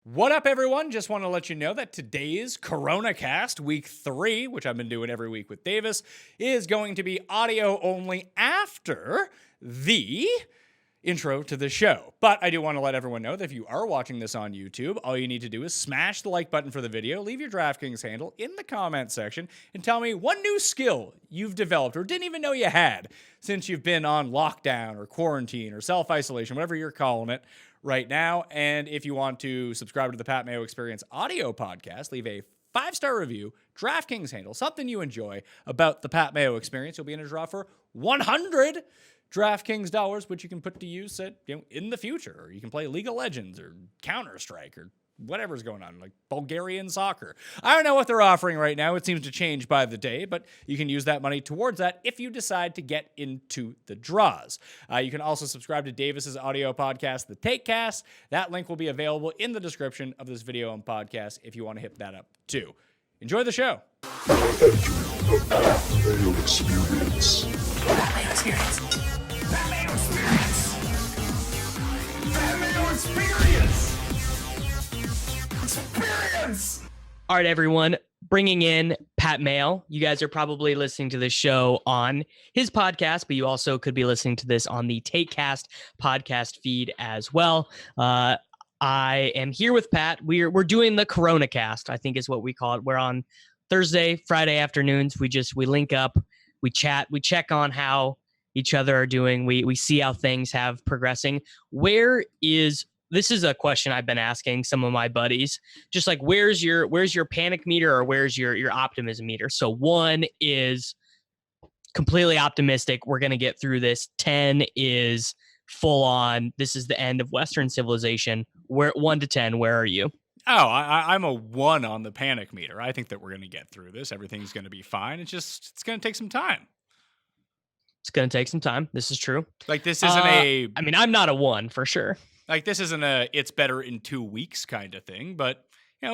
What up, everyone? Just want to let you know that today's Coronacast, week 3, which I've been doing every week with Davis, is going to be audio only after the intro to the show. But I do want to let everyone know that if you are watching this on YouTube, all you need to do is smash the like button for the video, leave your DraftKings handle in the comment section, and tell me one new skill you've developed or didn't even know you had since you've been on lockdown or quarantine or self-isolation, whatever you're calling it right now. And if you want to subscribe to the Pat Mayo Experience audio podcast, leave a 5-star review, DraftKings handle, something you enjoy about the Pat Mayo Experience. You'll be in a draw for 100 DraftKings dollars, which you can put to use in the future. Or you can play League of Legends or Counter-Strike or whatever's going on, like Bulgarian soccer. I don't know what they're offering right now. It seems to change by the day, but you can use that money towards that if you decide to get into the draws. You can also subscribe to Davis's audio podcast, The Takecast. That link will be available in the description of this video and podcast if you want to hit that up too. Enjoy the show. Entering the Pat Mayo Experience. Pat Mayo Experience. Pat Mayo Experience. Pat Mayo Experience. Experience. All right, everyone, bringing in Pat Mayo. You guys are probably listening to this show on his podcast, but you also could be listening to this on the Takecast podcast feed as well. I am here with Pat. We're doing the Coronacast, I think is what we call it. We're on Thursday, Friday afternoons. We link up, we chat, we check on how each other are doing. We see how things have progressing. This is a question I've been asking some of my buddies, just like, where's your panic meter or where's your optimism meter? So 1 is completely optimistic. We're going to get through this. 10 is full on. This is the end of Western civilization. Where 1 to 10, where are you? Oh, I'm a 1 on the panic meter. I think that we're going to get through this. Everything's going to be fine. It's going to take some time. It's going to take some time. This is true. Like, this isn't I'm not a 1 for sure. Like, this isn't it's better in 2 weeks kind of thing, but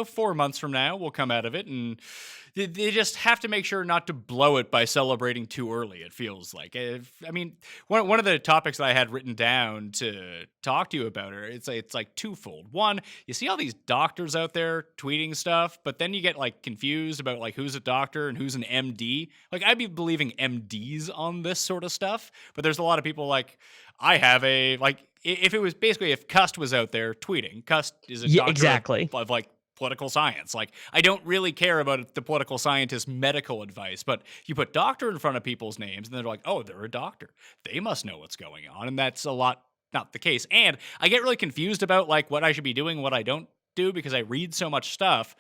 4 months from now, we'll come out of it, and they just have to make sure not to blow it by celebrating too early, it feels like. One of the topics that I had written down to talk to you about it's like twofold. 1, you see all these doctors out there tweeting stuff, but then you get confused about who's a doctor and who's an MD. I'd be believing MDs on this sort of stuff, but there's a lot of people I have if it was basically if Cust was out there tweeting, Cust is a doctor exactly. of political science. I don't really care about the political scientist's medical advice, but you put doctor in front of people's names and they're like, oh, they're a doctor. They must know what's going on. And that's a lot not the case. And I get really confused about what I should be doing, what I don't do, because I read so much stuff.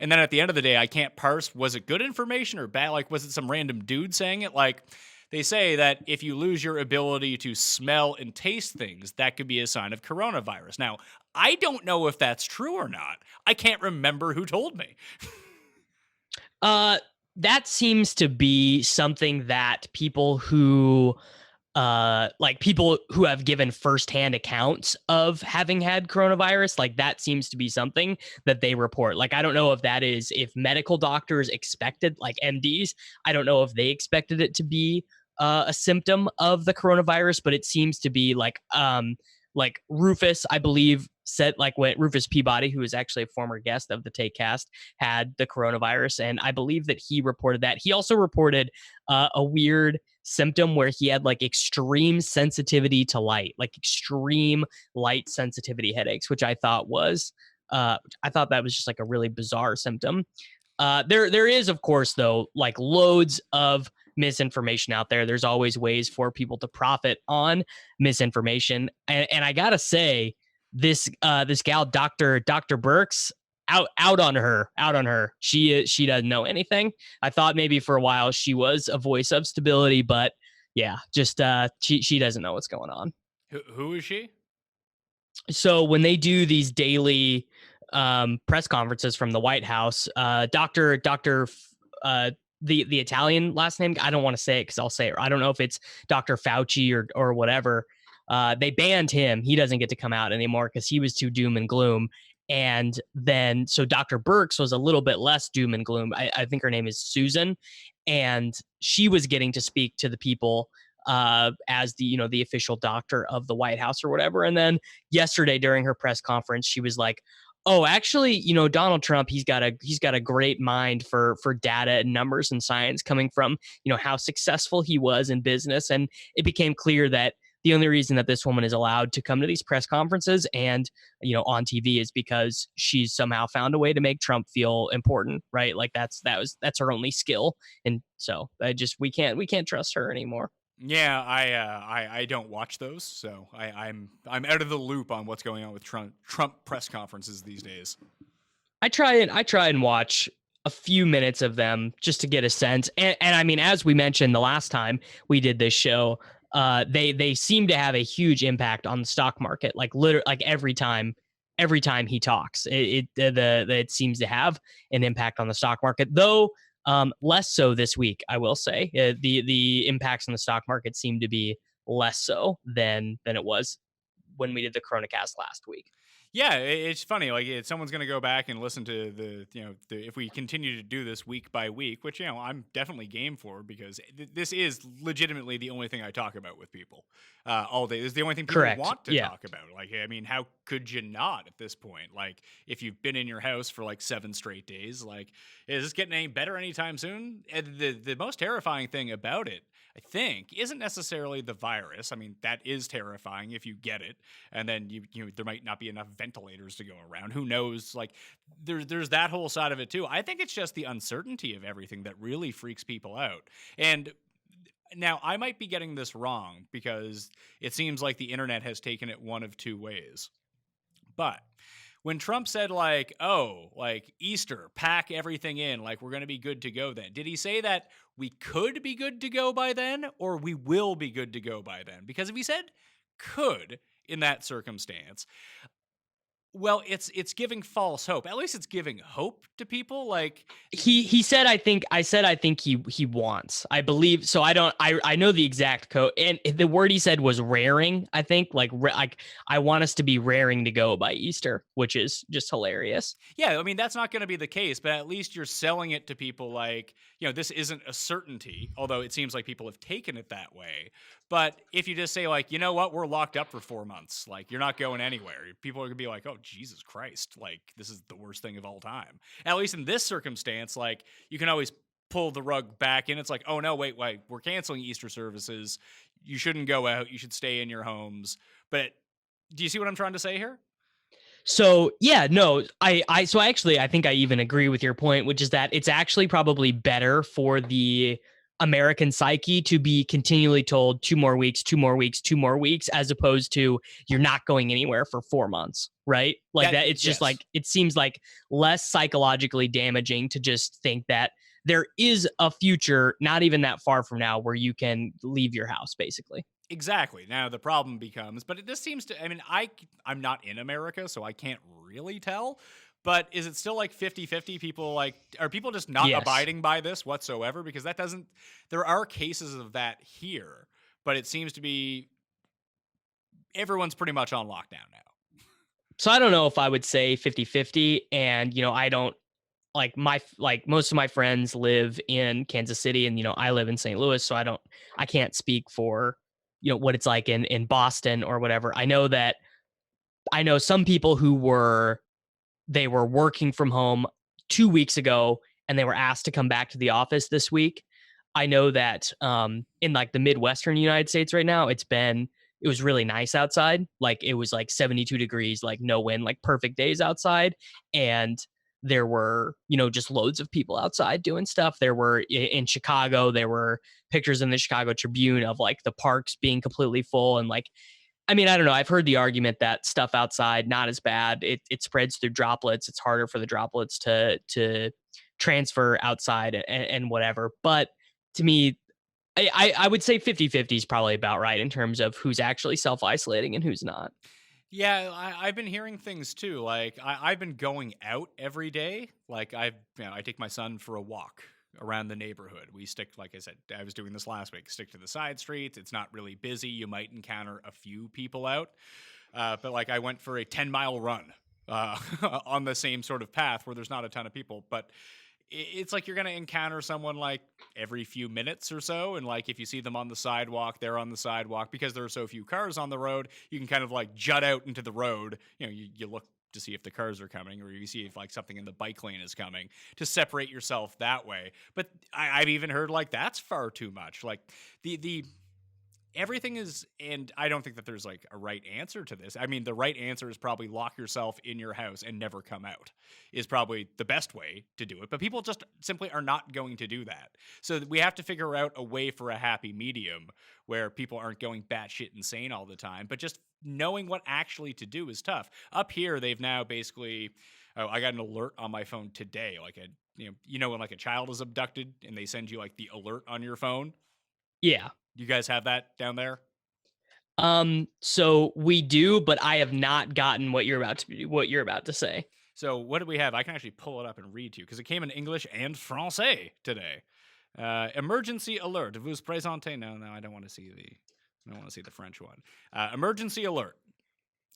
And then at the end of the day, I can't parse, was it good information or bad? Was it some random dude saying it? They say that if you lose your ability to smell and taste things, that could be a sign of coronavirus. Now, I don't know if that's true or not. I can't remember who told me. That seems to be something that people who have given firsthand accounts of having had coronavirus, that seems to be something that they report. I don't know if that is, if medical doctors expected, MDs, I don't know if they expected it to be a symptom of the coronavirus, but it seems to be Rufus, I believe, said when Rufus Peabody, who is actually a former guest of the Takecast, had the coronavirus, and I believe that he reported that. He also reported a weird symptom where he had extreme sensitivity to light, extreme light sensitivity headaches, which I thought that was just a really bizarre symptom. There is, of course, though, loads of misinformation out there. There's always ways for people to profit on misinformation, and I gotta say, this gal, Dr. Burks, out on her. She doesn't know anything. I thought maybe for a while she was a voice of stability, but yeah, just she doesn't know what's going on. Who is she? So when they do these daily press conferences from the White House, Dr. The Italian last name, I don't want to say it because I'll say it. I don't know if it's Dr. Fauci or whatever. They banned him. He doesn't get to come out anymore because he was too doom and gloom. And then, so Dr. Burks was a little bit less doom and gloom. I think her name is Susan. And she was getting to speak to the people as the official doctor of the White House or whatever. And then yesterday during her press conference, she was like, Oh, actually, Donald Trump, he's got a great mind for data and numbers and science, coming from, how successful he was in business. And it became clear that the only reason that this woman is allowed to come to these press conferences and, on TV is because she's somehow found a way to make Trump feel important, right? Like that's her only skill. And so we can't trust her anymore. Yeah, I don't watch those, so I'm out of the loop on what's going on with Trump press conferences these days. I try and watch a few minutes of them just to get a sense. And I mean, as we mentioned the last time we did this show, they seem to have a huge impact on the stock market. Like literally, like every time he talks, it seems to have an impact on the stock market. Though less so this week, I will say. The impacts on the stock market seem to be less so than it was when we did the Coronacast last week. Yeah, it's funny. Like, someone's going to go back and listen to if we continue to do this week by week, which, I'm definitely game for, because this is legitimately the only thing I talk about with people all day. This is the only thing people Correct. want to Yeah. talk about. Like, I mean, how could you not at this point? Like, if you've been in your house for like 7 straight days, like, is this getting any better anytime soon? And the most terrifying thing about it, I think, isn't necessarily the virus. I mean, that is terrifying if you get it, and then there might not be enough ventilators to go around. Who knows? Like, there's that whole side of it too. I think it's just the uncertainty of everything that really freaks people out. And now I might be getting this wrong, because it seems like the internet has taken it one of two ways. But when Trump said, like, oh, like Easter, pack everything in, like we're going to be good to go then, did he say that we could be good to go by then, or we will be good to go by then? Because if he said could in that circumstance, well, it's giving false hope. At least it's giving hope to people. Like, He said, I think he wants, I believe. So I know the exact code, and the word he said was raring. I think like I want us to be raring to go by Easter, which is just hilarious. yeah, I mean, that's not going to be the case, but at least you're selling it to people like, this isn't a certainty, although it seems like people have taken it that way. But if you just say, like, you know what, we're locked up for 4 months, like, you're not going anywhere, people are going to be like, oh, Jesus Christ, like, this is the worst thing of all time. At least in this circumstance, like, you can always pull the rug back in. It's like, oh, no, wait, we're canceling Easter services. You shouldn't go out. You should stay in your homes. But do you see what I'm trying to say here? So yeah, no, I think I even agree with your point, which is that it's actually probably better for the American psyche to be continually told 2 more weeks, 2 more weeks, 2 more weeks, as opposed to you're not going anywhere for 4 months, right? Like that it's just yes. like, it seems like less psychologically damaging to just think that there is a future not even that far from now where you can leave your house, basically. Exactly. Now the problem becomes, but it just seems to, I mean, I'm not in America, so I can't really tell, but is it still like 50-50 people, like, are people just not Yes. abiding by this whatsoever? Because that doesn't, there are cases of that here, but it seems to be everyone's pretty much on lockdown now. So I don't know if I would say 50-50, and I don't like most of my friends live in Kansas City, and I live in St. Louis, so I can't speak for what it's like in Boston or whatever. I know some people who were working from home 2 weeks ago, and they were asked to come back to the office this week. I know that in like the Midwestern United States right now, it was really nice outside. Like it was like 72 degrees, like no wind, like perfect days outside. And there were, just loads of people outside doing stuff. There were in Chicago, there were pictures in the Chicago Tribune of like the parks being completely full. And like, I mean, I don't know. I've heard the argument that stuff outside, not as bad. It spreads through droplets. It's harder for the droplets to transfer outside and whatever. But to me, I would say 50-50 is probably about right in terms of who's actually self-isolating and who's not. Yeah, I've been hearing things too. Like I've been going out every day. Like I take my son for a walk around the neighborhood. We stick, like I said, I was doing this last week, stick to the side streets. It's not really busy. You might encounter a few people out. But like I went for a 10-mile run on the same sort of path where there's not a ton of people. But it's like you're going to encounter someone like every few minutes or so. And like if you see them on the sidewalk, they're on the sidewalk. Because there are so few cars on the road, you can kind of like jut out into the road. You look to see if the cars are coming, or you see if like something in the bike lane is coming, to separate yourself that way. But I've even heard like that's far too much. Like the everything is, and I don't think that there's like a right answer to this. I mean, the right answer is probably lock yourself in your house and never come out is probably the best way to do it. But people just simply are not going to do that. So we have to figure out a way for a happy medium where people aren't going batshit insane all the time, but just knowing what actually to do is tough. Up here, they've now basically, I got an alert on my phone today, like you know when like a child is abducted and they send you like the alert on your phone. Yeah. You guys have that down there? So we do, but I have not gotten what you're about to say. So what do we have? I can actually pull it up and read to you because it came in English and Francais today. Emergency alert. Vous présentez. No, I don't want to see the French one. Emergency alert.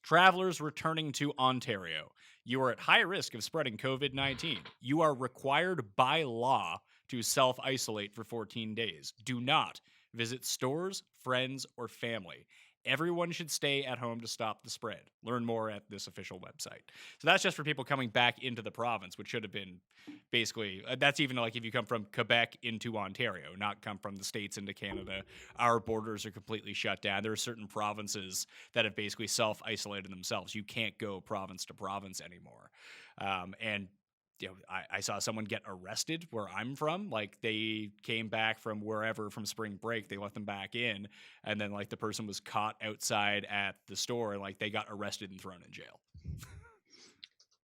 Travelers returning to Ontario. You are at high risk of spreading COVID-19. You are required by law to self-isolate for 14 days. Do not visit stores, friends, or family. Everyone should stay at home to stop the spread. Learn more at this official website. So that's just for people coming back into the province, which should have been basically, that's even like if you come from Quebec into Ontario, not come from the States into Canada. Our borders are completely shut down. There are certain provinces that have basically self-isolated themselves. You can't go province to province anymore. And you know, I saw someone get arrested where I'm from. Like they came back from wherever from spring break, they let them back in, and then like the person was caught outside at the store, and like they got arrested and thrown in jail.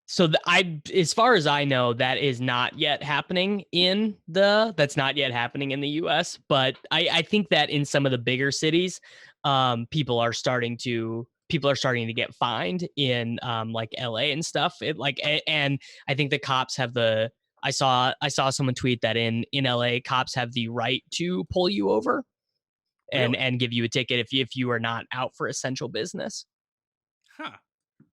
So as far as I know, that is not yet happening that's not yet happening in the U.S. But I think that in some of the bigger cities, people are starting to get fined in like LA and stuff. And I think the cops have I saw someone tweet that in LA, cops have the right to pull you over and give you a ticket if you are not out for essential business. Huh.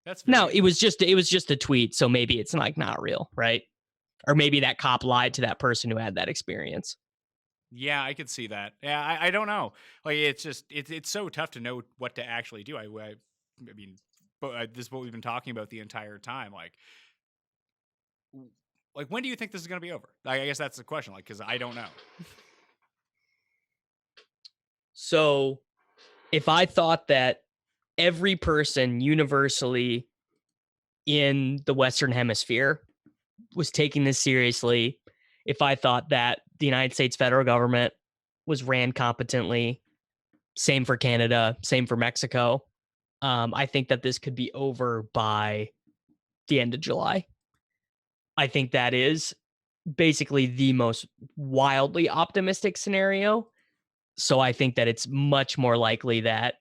That's now it was just a tweet, so maybe it's like not real, right? Or maybe that cop lied to that person who had that experience. Yeah, I could see that. Yeah, I don't know. Like it's just it's so tough to know what to actually do. I mean, but this is what we've been talking about the entire time. Like when do you think this is going to be over? I guess that's the question. Like, because I don't know. So, if I thought that every person universally in the Western Hemisphere was taking this seriously, if I thought that the United States federal government was ran competently, same for Canada, same for Mexico, I think that this could be over by the end of July. I think that is basically the most wildly optimistic scenario. So I think that it's much more likely that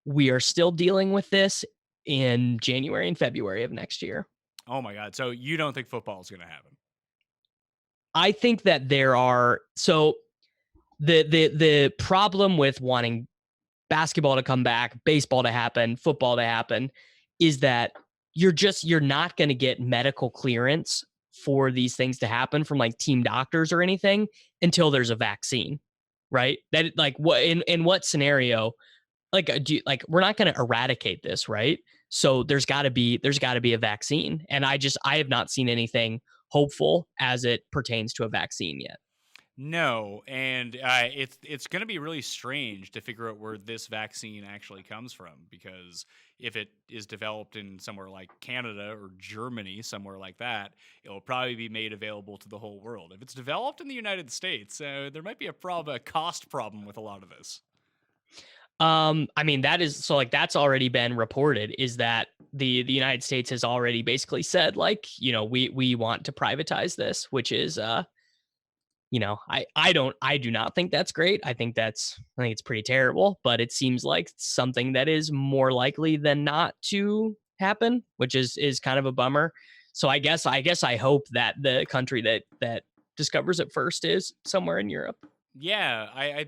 we are still dealing with this in January and February of next year. Oh my God. So you don't think football is going to happen? I think that there are, so the problem with wanting basketball to come back, baseball to happen, football to happen, is that you're not going to get medical clearance for these things to happen from like team doctors or anything until there's a vaccine, right? That like what in what scenario, like we're not going to eradicate this, right? So there's got to be a vaccine, and I have not seen anything hopeful as it pertains to a vaccine yet. No, and it's going to be really strange to figure out where this vaccine actually comes from, because if it is developed in somewhere like Canada or Germany, somewhere like that, it will probably be made available to the whole world. If it's developed in the United States, there might be a cost problem with a lot of this. I mean, that's already been reported, is that the United States has already basically said, like, you know, we want to privatize this, which is, you know, I do not think that's great. I think it's pretty terrible, but it seems like something that is more likely than not to happen, which is kind of a bummer. So I guess I hope that the country that discovers it first is somewhere in Europe. Yeah, I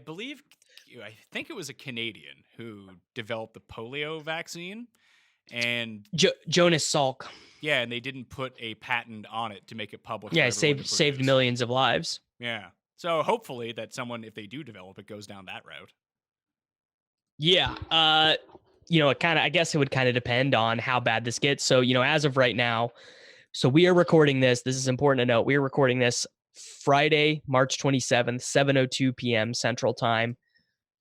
think it was a Canadian who developed the polio vaccine, and Jonas Salk. Yeah, and they didn't put a patent on it to make it public. Yeah, saved millions of lives. Yeah. So hopefully that someone, if they do develop it, goes down that route. Yeah. I guess it would kind of depend on how bad this gets. So, as of right now, so we are recording this. This is important to note. We are recording this Friday, March 27th, 7:02 p.m. Central Time.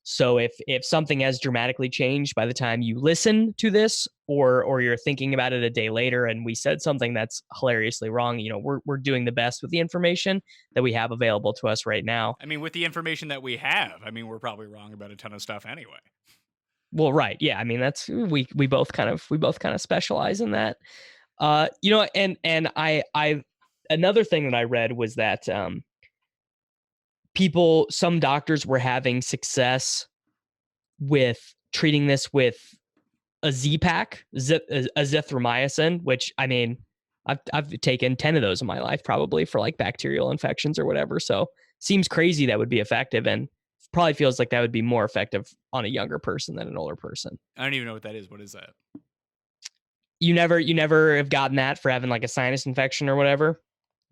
So if something has dramatically changed by the time you listen to this, or you're thinking about it a day later and we said something that's hilariously wrong, we're doing the best with the information that we have available to us right now. I mean, with the information that we have, we're probably wrong about a ton of stuff anyway. Well, right. Yeah. I mean, that's we both kind of specialize in that. And I another thing that I read was that some doctors were having success with treating this with a Z-Pak, azithromycin, which I've taken 10 of those in my life, probably for like bacterial infections or whatever. So seems crazy that would be effective, and probably feels like that would be more effective on a younger person than an older person. I don't even know what that is. What is that? You never have gotten that for having like a sinus infection or whatever?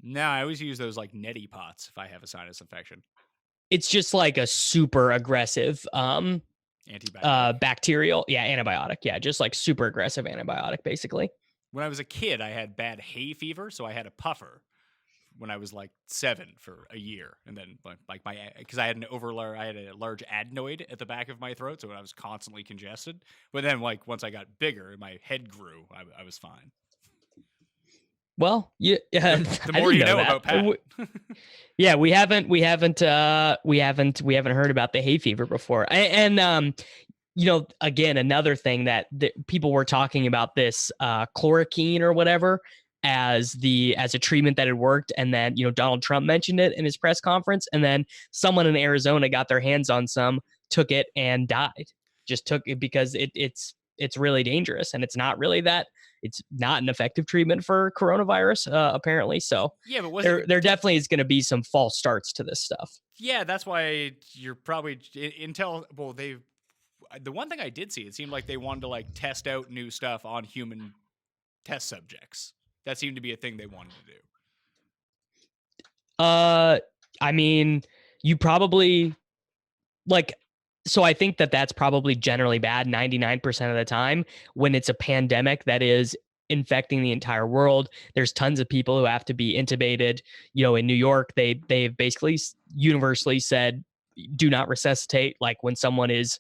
No, I always use those like neti pots if I have a sinus infection. It's just like a super aggressive Antibiotic. bacterial, antibiotic. Yeah, just like super aggressive antibiotic, basically. When I was a kid, I had bad hay fever, so I had a puffer when I was like 7 for a year, and then like because I had a large adenoid at the back of my throat, so I was constantly congested. But then like once I got bigger and my head grew, I was fine. Well, The more you know about Pat. Yeah, we haven't heard about the hay fever before. And again, another thing that people were talking about this chloroquine or whatever as a treatment that had worked, and then Donald Trump mentioned it in his press conference, and then someone in Arizona got their hands on some, took it, and died. Just took it because it's really dangerous, and it's not an effective treatment for coronavirus, apparently. So yeah, but there definitely is going to be some false starts to this stuff. Yeah, that's why you're probably the one thing I did see, it seemed like they wanted to like test out new stuff on human test subjects. That seemed to be a thing they wanted to do. You probably so I think that's probably generally bad 99% of the time when it's a pandemic that is infecting the entire world. There's tons of people who have to be intubated. In New York, they've basically universally said, do not resuscitate. Like when someone's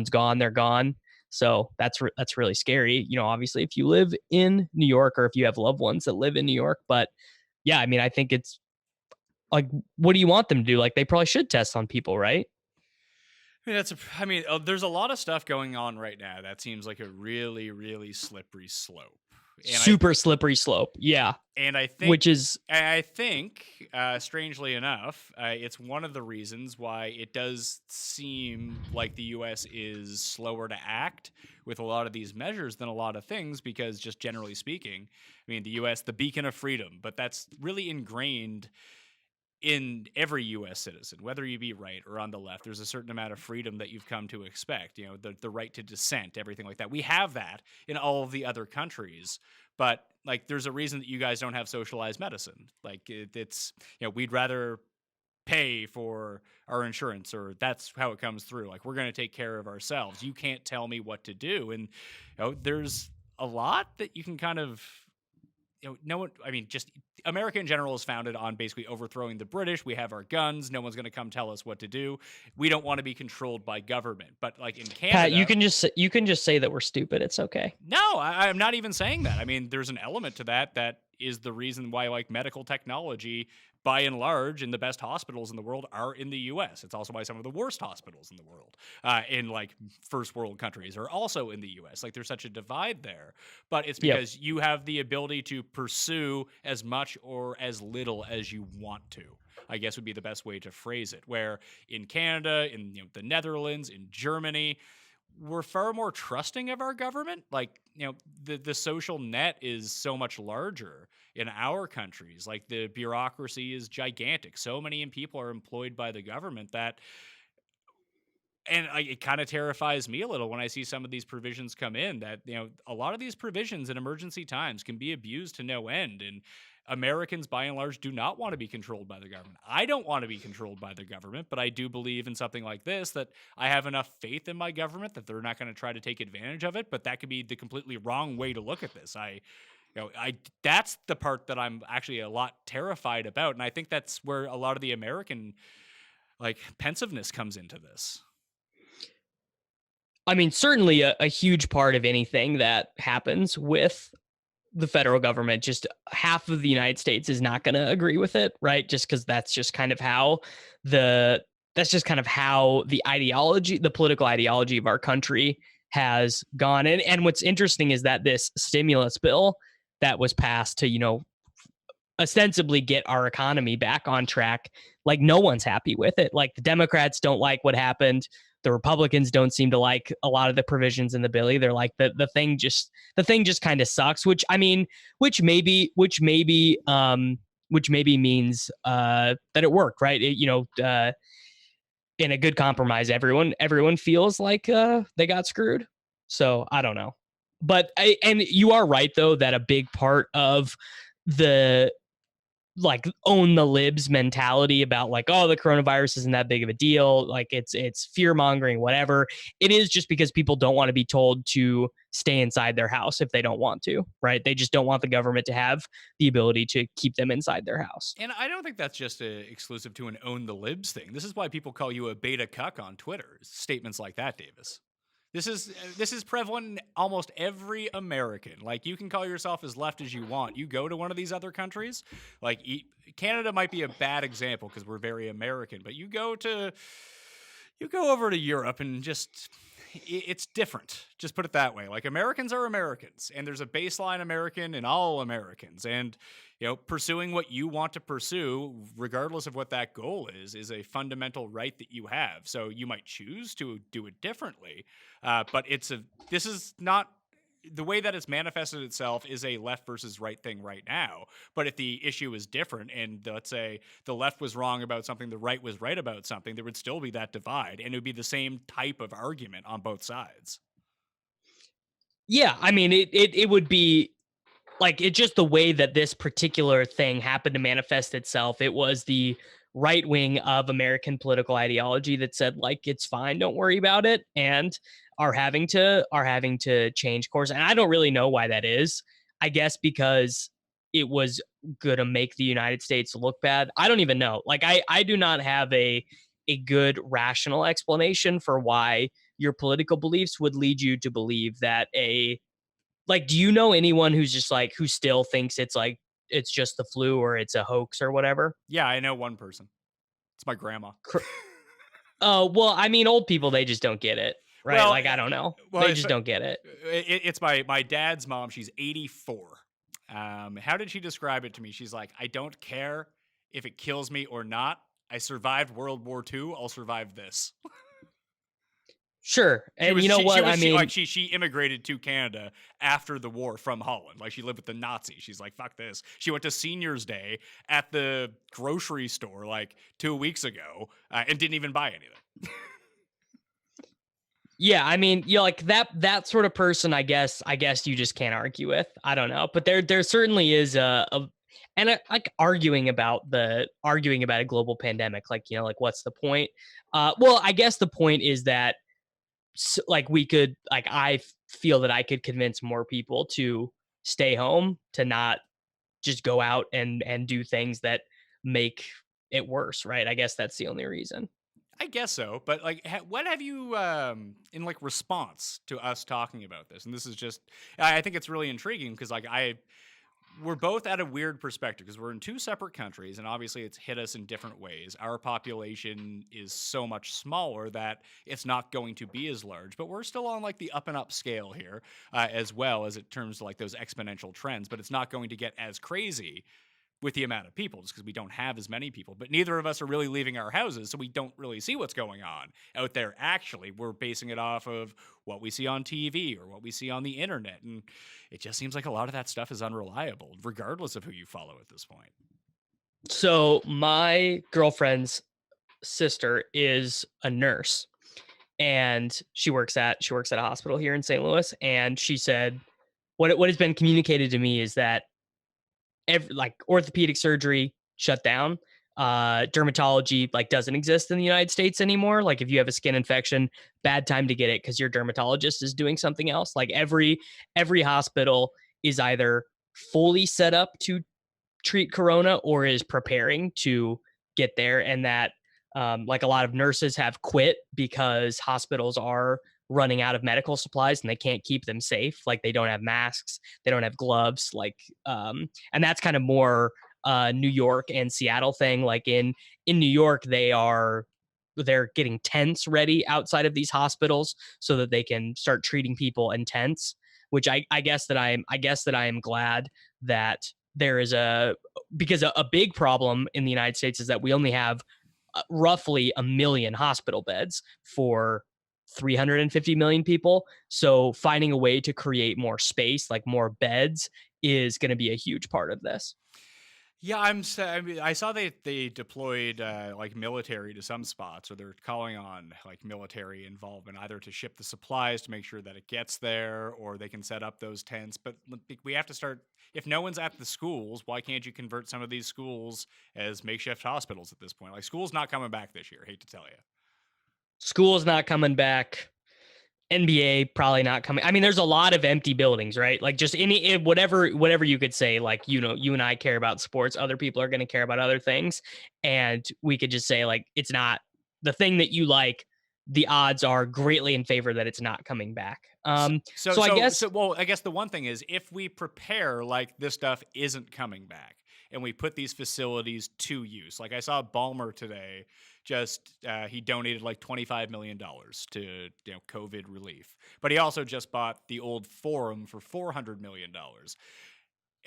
gone, they're gone. So that's really scary. Obviously if you live in New York or if you have loved ones that live in New York, but yeah, I think it's like, what do you want them to do? Like they probably should test on people, right? There's a lot of stuff going on right now that seems like a really, really slippery slope. Slippery slope. Yeah. And I think, strangely enough, it's one of the reasons why it does seem like the U.S. is slower to act with a lot of these measures than a lot of things, because just generally speaking, the U.S., the beacon of freedom, but that's really ingrained in every U.S. citizen, whether you be right or on the left. There's a certain amount of freedom that you've come to expect, the right to dissent, everything like that. We have that in all of the other countries, but like there's a reason that you guys don't have socialized medicine. Like it's we'd rather pay for our insurance, or that's how it comes through. Like we're going to take care of ourselves. You can't tell me what to do. And there's a lot that you can kind of just America in general is founded on basically overthrowing the British. We have our guns. No one's going to come tell us what to do. We don't want to be controlled by government. But like in Canada, Pat, you can just say that we're stupid. It's okay. No, I'm not even saying that. There's an element to that is the reason why like medical technology, by and large, in the best hospitals in the world are in the U.S. It's also why some of the worst hospitals in the world, in like first world countries, are also in the U.S. Like there's such a divide there, but it's because you have the ability to pursue as much or as little as you want to, I guess would be the best way to phrase it. Where in Canada, in the Netherlands, in Germany, we're far more trusting of our government. Like, the social net is so much larger in our countries. Like the bureaucracy is gigantic. So many people are employed by the government that And it kind of terrifies me a little when I see some of these provisions come in that, a lot of these provisions in emergency times can be abused to no end. And Americans, by and large, do not want to be controlled by the government. I don't want to be controlled by the government, but I do believe in something like this, that I have enough faith in my government that they're not going to try to take advantage of it. But that could be the completely wrong way to look at this. That's the part that I'm actually a lot terrified about. And I think that's where a lot of the American pensiveness comes into this. I mean, certainly a huge part of anything that happens with the federal government, just half of the United States is not going to agree with it, right? Just because that's just kind of how the ideology, the political ideology of our country has gone. And what's interesting is that this stimulus bill that was passed to, ostensibly get our economy back on track, no one's happy with it. The Democrats don't like what happened. The Republicans don't seem to like a lot of the provisions in the bill either. The thing just kind of sucks, which maybe means that it worked, right? In a good compromise, everyone feels like they got screwed. So I don't know, but and you are right though that a big part of the own the libs mentality about oh, the coronavirus isn't that big of a deal, it's fear mongering, whatever it is, just because people don't want to be told to stay inside their house if they don't want to, right? They just don't want the government to have the ability to keep them inside their house. And I don't think that's just exclusive to an own the libs thing. This is why people call you a beta cuck on Twitter. Statements like that, Davis. This is prevalent in almost every American. You can call yourself as left as you want. You go to one of these other countries, Canada might be a bad example because we're very American, but you go over to Europe and it's different. Just put it that way. Americans are Americans, and there's a baseline American in all Americans. And, pursuing what you want to pursue, regardless of what that goal is a fundamental right that you have. So you might choose to do it differently. But this is not the way that it's manifested itself is a left versus right thing right now. But if the issue is different, and let's say the left was wrong about something, the right was right about something, there would still be that divide, and it would be the same type of argument on both sides. Yeah, I mean, it would be it's just the way that this particular thing happened to manifest itself. It was the right wing of American political ideology that said it's fine, don't worry about it, and are having to change course. And I don't really know why that is. I guess because it was going to make the United States look bad. I don't even know. I do not have a good rational explanation for why your political beliefs would lead you to believe that do you know anyone who's just who still thinks it's just the flu or it's a hoax or whatever? Yeah, I know one person. It's my grandma. Oh, well, I mean, old people, they just don't get it, right? Well, I don't know. They just don't get it. It's my dad's mom. She's 84. How did she describe it to me? She's like, I don't care if it kills me or not. I survived World War II. I'll survive this. Sure. And she immigrated to Canada after the war from Holland. She lived with the Nazis. She's like, fuck this. She went to Senior's Day at the grocery store 2 weeks ago and didn't even buy anything. Yeah, I mean, that sort of person, I guess you just can't argue with. I don't know. But there certainly is arguing about a global pandemic, what's the point? Well, I guess the point is that I feel that I could convince more people to stay home, to not just go out and do things that make it worse, right? I guess that's the only reason. I guess so, but what have you in response to us talking about this? And this is just, I think it's really intriguing because we're both at a weird perspective because we're in two separate countries, and obviously it's hit us in different ways. Our population is so much smaller that it's not going to be as large, but we're still on the up and up scale here, as well as it terms to those exponential trends, but it's not going to get as crazy with the amount of people just because we don't have as many people. But neither of us are really leaving our houses, so we don't really see what's going on out there. Actually, we're basing it off of what we see on TV or what we see on the internet, and it just seems like a lot of that stuff is unreliable, regardless of who you follow at this point. So my girlfriend's sister is a nurse, and she works at a hospital here in St. Louis, and she said what has been communicated to me is that like orthopedic surgery shut down. Dermatology like doesn't exist in the United States anymore. Like if you have a skin infection, bad time to get it because your dermatologist is doing something else. Like every hospital is either fully set up to treat corona or is preparing to get there, and that like a lot of nurses have quit because hospitals are running out of medical supplies and they can't keep them safe. Like they don't have masks, they don't have gloves, like and that's kind of more New York and Seattle thing. Like in New York, they're getting tents ready outside of these hospitals so that they can start treating people in tents, which I guess that I am glad that there is because a big problem in the United States is that we only have roughly 1 million hospital beds for 350 million people. So finding a way to create more space, like more beds, is going to be a huge part of this. Yeah, I mean, I saw they deployed like military to some spots, or they're calling on like military involvement, either to ship the supplies to make sure that it gets there, or they can set up those tents. But we have to start. If no one's at the schools, why can't you convert some of these schools as makeshift hospitals at this point? Like school's not coming back this year. Hate to tell you. School's not coming back. NBA probably not coming. I mean, there's a lot of empty buildings, right? Like just whatever you could say, like, you and I care about sports, other people are going to care about other things. And we could just say like, it's not the thing that you like. The odds are greatly in favor that it's not coming back. I guess the one thing is if we prepare like this stuff isn't coming back and we put these facilities to use, like I saw Ballmer today, he donated like $25 million to COVID relief, but he also just bought the old Forum for $400 million.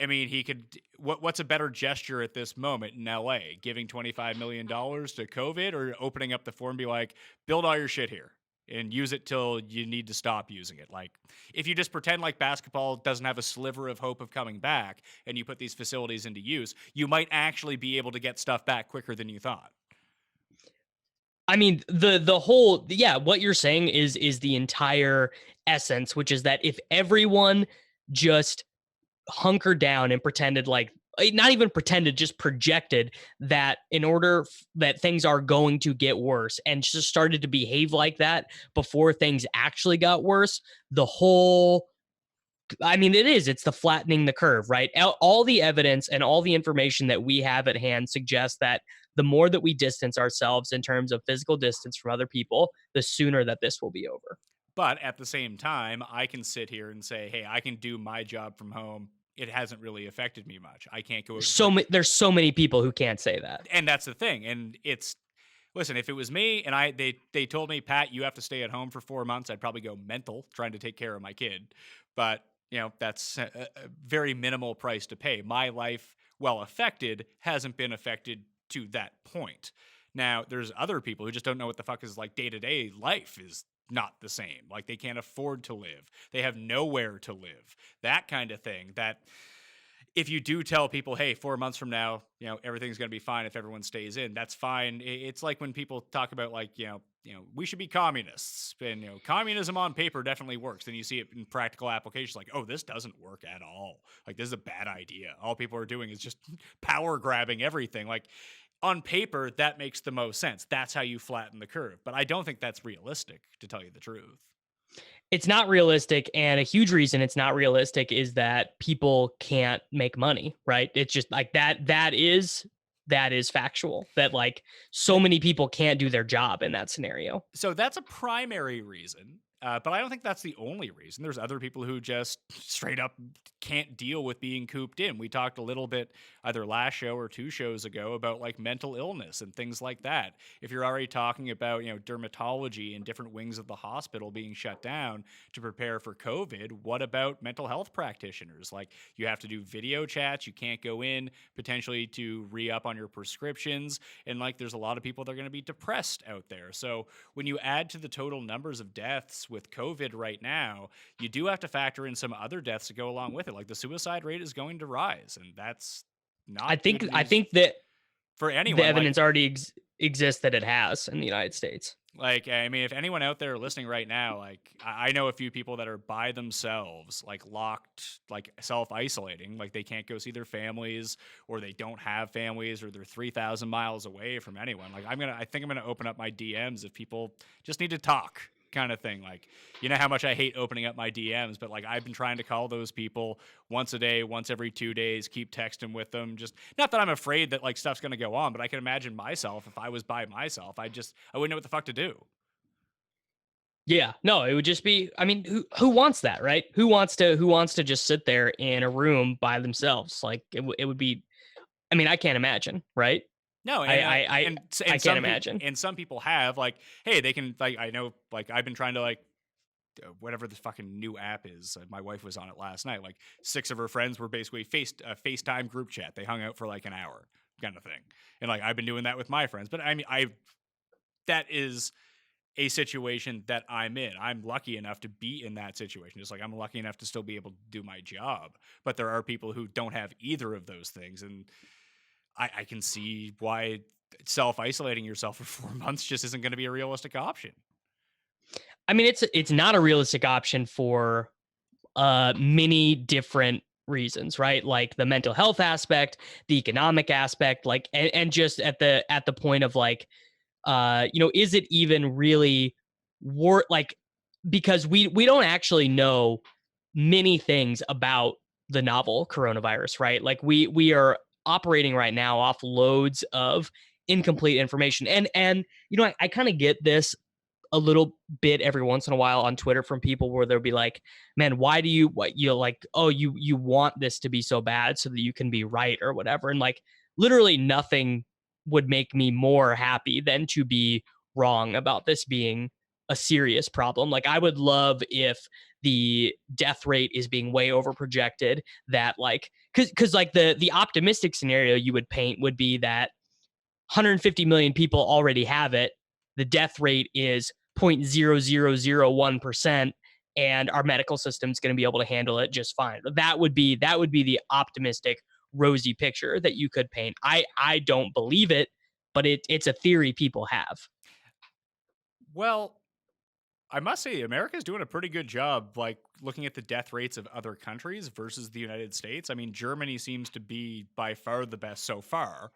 I mean, he could. What's a better gesture at this moment in LA? Giving $25 million to COVID, or opening up the Forum and be like, build all your shit here and use it till you need to stop using it. Like, if you just pretend like basketball doesn't have a sliver of hope of coming back, and you put these facilities into use, you might actually be able to get stuff back quicker than you thought. I mean, the whole, what you're saying is the entire essence, which is that if everyone just hunkered down and pretended, like, not even pretended, just projected that in order that things are going to get worse, and just started to behave like that before things actually got worse, it's the flattening the curve, right? All the evidence and all the information that we have at hand suggests that the more that we distance ourselves in terms of physical distance from other people, the sooner that this will be over. But at the same time, I can sit here and say, hey, I can do my job from home. It hasn't really affected me much. I can't go. There's so many people who can't say that. And that's the thing. And listen, if it was me and they told me, Pat, you have to stay at home for 4 months, I'd probably go mental trying to take care of my kid. But, that's a very minimal price to pay. My life, while affected, hasn't been affected to that point. Now, there's other people who just don't know what the fuck is like day-to-day life is not the same. Like they can't afford to live. They have nowhere to live. That kind of thing. That if you do tell people, hey, 4 months from now, everything's going to be fine if everyone stays in, that's fine. It's like when people talk about like, we should be communists, and communism on paper definitely works. Then you see it in practical applications like, oh, this doesn't work at all. Like this is a bad idea. All people are doing is just power grabbing everything. Like on paper, that makes the most sense. That's how you flatten the curve. But I don't think that's realistic, to tell you the truth. It's not realistic, and a huge reason it's not realistic is that people can't make money, right? It's just like that is factual, that like so many people can't do their job in that scenario. So that's a primary reason. But I don't think that's the only reason. There's other people who just straight up can't deal with being cooped in. We talked a little bit either last show or 2 shows ago about like mental illness and things like that. If you're already talking about, dermatology and different wings of the hospital being shut down to prepare for COVID, what about mental health practitioners? Like you have to do video chats. You can't go in potentially to re-up on your prescriptions. And like there's a lot of people that are going to be depressed out there. So when you add to the total numbers of deaths with COVID right now, you do have to factor in some other deaths to go along with it. Like the suicide rate is going to rise, and that's not. I think that for anyone. The evidence exist that it has in the United States. Like, I mean, if anyone out there listening right now, like, I know a few people that are by themselves, like locked, like self-isolating, like they can't go see their families, or they don't have families, or they're 3,000 miles away from anyone. Like, I think I'm gonna open up my DMs if people just need to talk, kind of thing. Like, you know how much I hate opening up my DMs, but like I've been trying to call those people once a day, once every 2 days, keep texting with them. Just not that I'm afraid that like stuff's gonna go on, but I can imagine myself if I was by myself, I wouldn't know what the fuck to do. Yeah, no, it would just be. I mean, who wants that, right? Who wants to just sit there in a room by themselves? Like it would be. I mean, I can't imagine, right? No, I can't imagine. And some people have like, hey, they can like. I know, like I've been trying to like whatever this fucking new app is. My wife was on it last night. Like 6 of her friends were basically FaceTime group chat. They hung out for like an hour, kind of thing. And like I've been doing that with my friends. But I mean, that is a situation that I'm in. I'm lucky enough to be in that situation. Just like I'm lucky enough to still be able to do my job. But there are people who don't have either of those things, and I can see why self-isolating yourself for 4 months just isn't going to be a realistic option. I mean, it's not a realistic option for many different reasons, right? Like the mental health aspect, the economic aspect, like and just at the point of like is it even really worth like because we don't actually know many things about the novel coronavirus, right? Like we are operating right now off loads of incomplete information. And I kind of get this a little bit every once in a while on Twitter from people where they'll be like, man, why do you like, oh, you want this to be so bad so that you can be right or whatever. And like literally nothing would make me more happy than to be wrong about this being a serious problem. Like I would love if the death rate is being way over projected, that like because like the optimistic scenario you would paint would be that 150 million people already have it. The death rate is 0.0001%, and our medical system is going to be able to handle it just fine. That would be the optimistic, rosy picture that you could paint. I don't believe it, but it's a theory people have. Well, I must say, America's doing a pretty good job, like looking at the death rates of other countries versus the United States. I mean, Germany seems to be by far the best so far,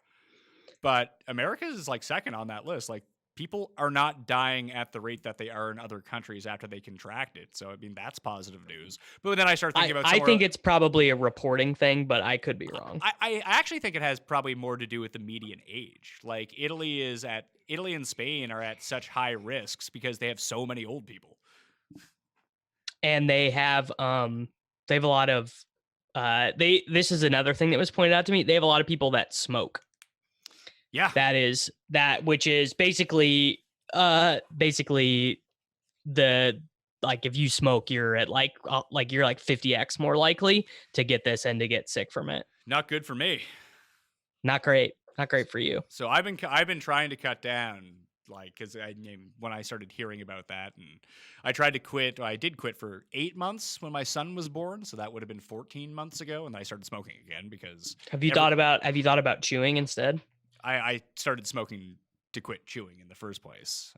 but America is like second on that list. Like people are not dying at the rate that they are in other countries after they contract it. So, I mean, that's positive news. But then I start thinking about I think it's probably a reporting thing, but I could be wrong. I actually think it has probably more to do with the median age. Like Italy and Spain are at such high risks because they have so many old people. And they have a lot of this is another thing that was pointed out to me. They have a lot of people that smoke. Yeah. Which is basically the like if you smoke, you're at like you're like 50x more likely to get this and to get sick from it. Not good for me. Not great for you. So I've been trying to cut down, like, because when I started hearing about that, and I tried to quit. I did quit for 8 months when my son was born, so that would have been 14 months ago, and I started smoking again because. Have you thought about chewing instead? I started smoking to quit chewing in the first place.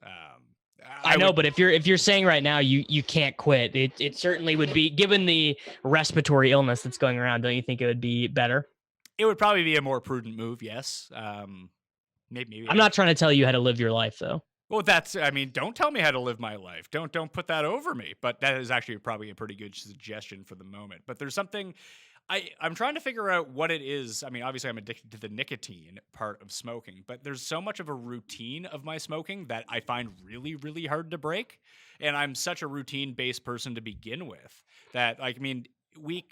I know, but if you're saying right now you can't quit, it certainly would be, given the respiratory illness that's going around. Don't you think it would be better? It would probably be a more prudent move, yes. Maybe. I'm not trying to tell you how to live your life, though. Well, don't tell me how to live my life. Don't put that over me. But that is actually probably a pretty good suggestion for the moment. But there's something. I'm trying to figure out what it is. I mean, obviously, I'm addicted to the nicotine part of smoking, but there's so much of a routine of my smoking that I find really, really hard to break. And I'm such a routine-based person to begin with that, like, I mean, this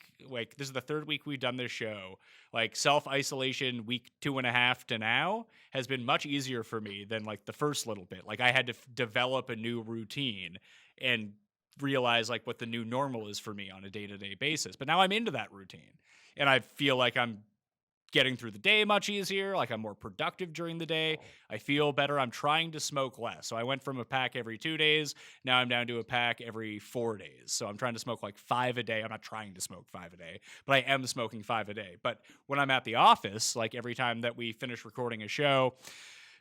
is the third week we've done this show. Like, self-isolation week 2.5 to now has been much easier for me than, like, the first little bit. Like, I had to develop a new routine and realize like what the new normal is for me on a day-to-day basis. But now I'm into that routine and I feel like I'm getting through the day much easier. Like I'm more productive during the day. I feel better. I'm trying to smoke less. So I went from a pack every 2 days. Now I'm down to a pack every 4 days. So I'm trying to smoke like 5 a day. I'm not trying to smoke 5 a day, but I am smoking 5 a day. But when I'm at the office, like every time that we finish recording a show,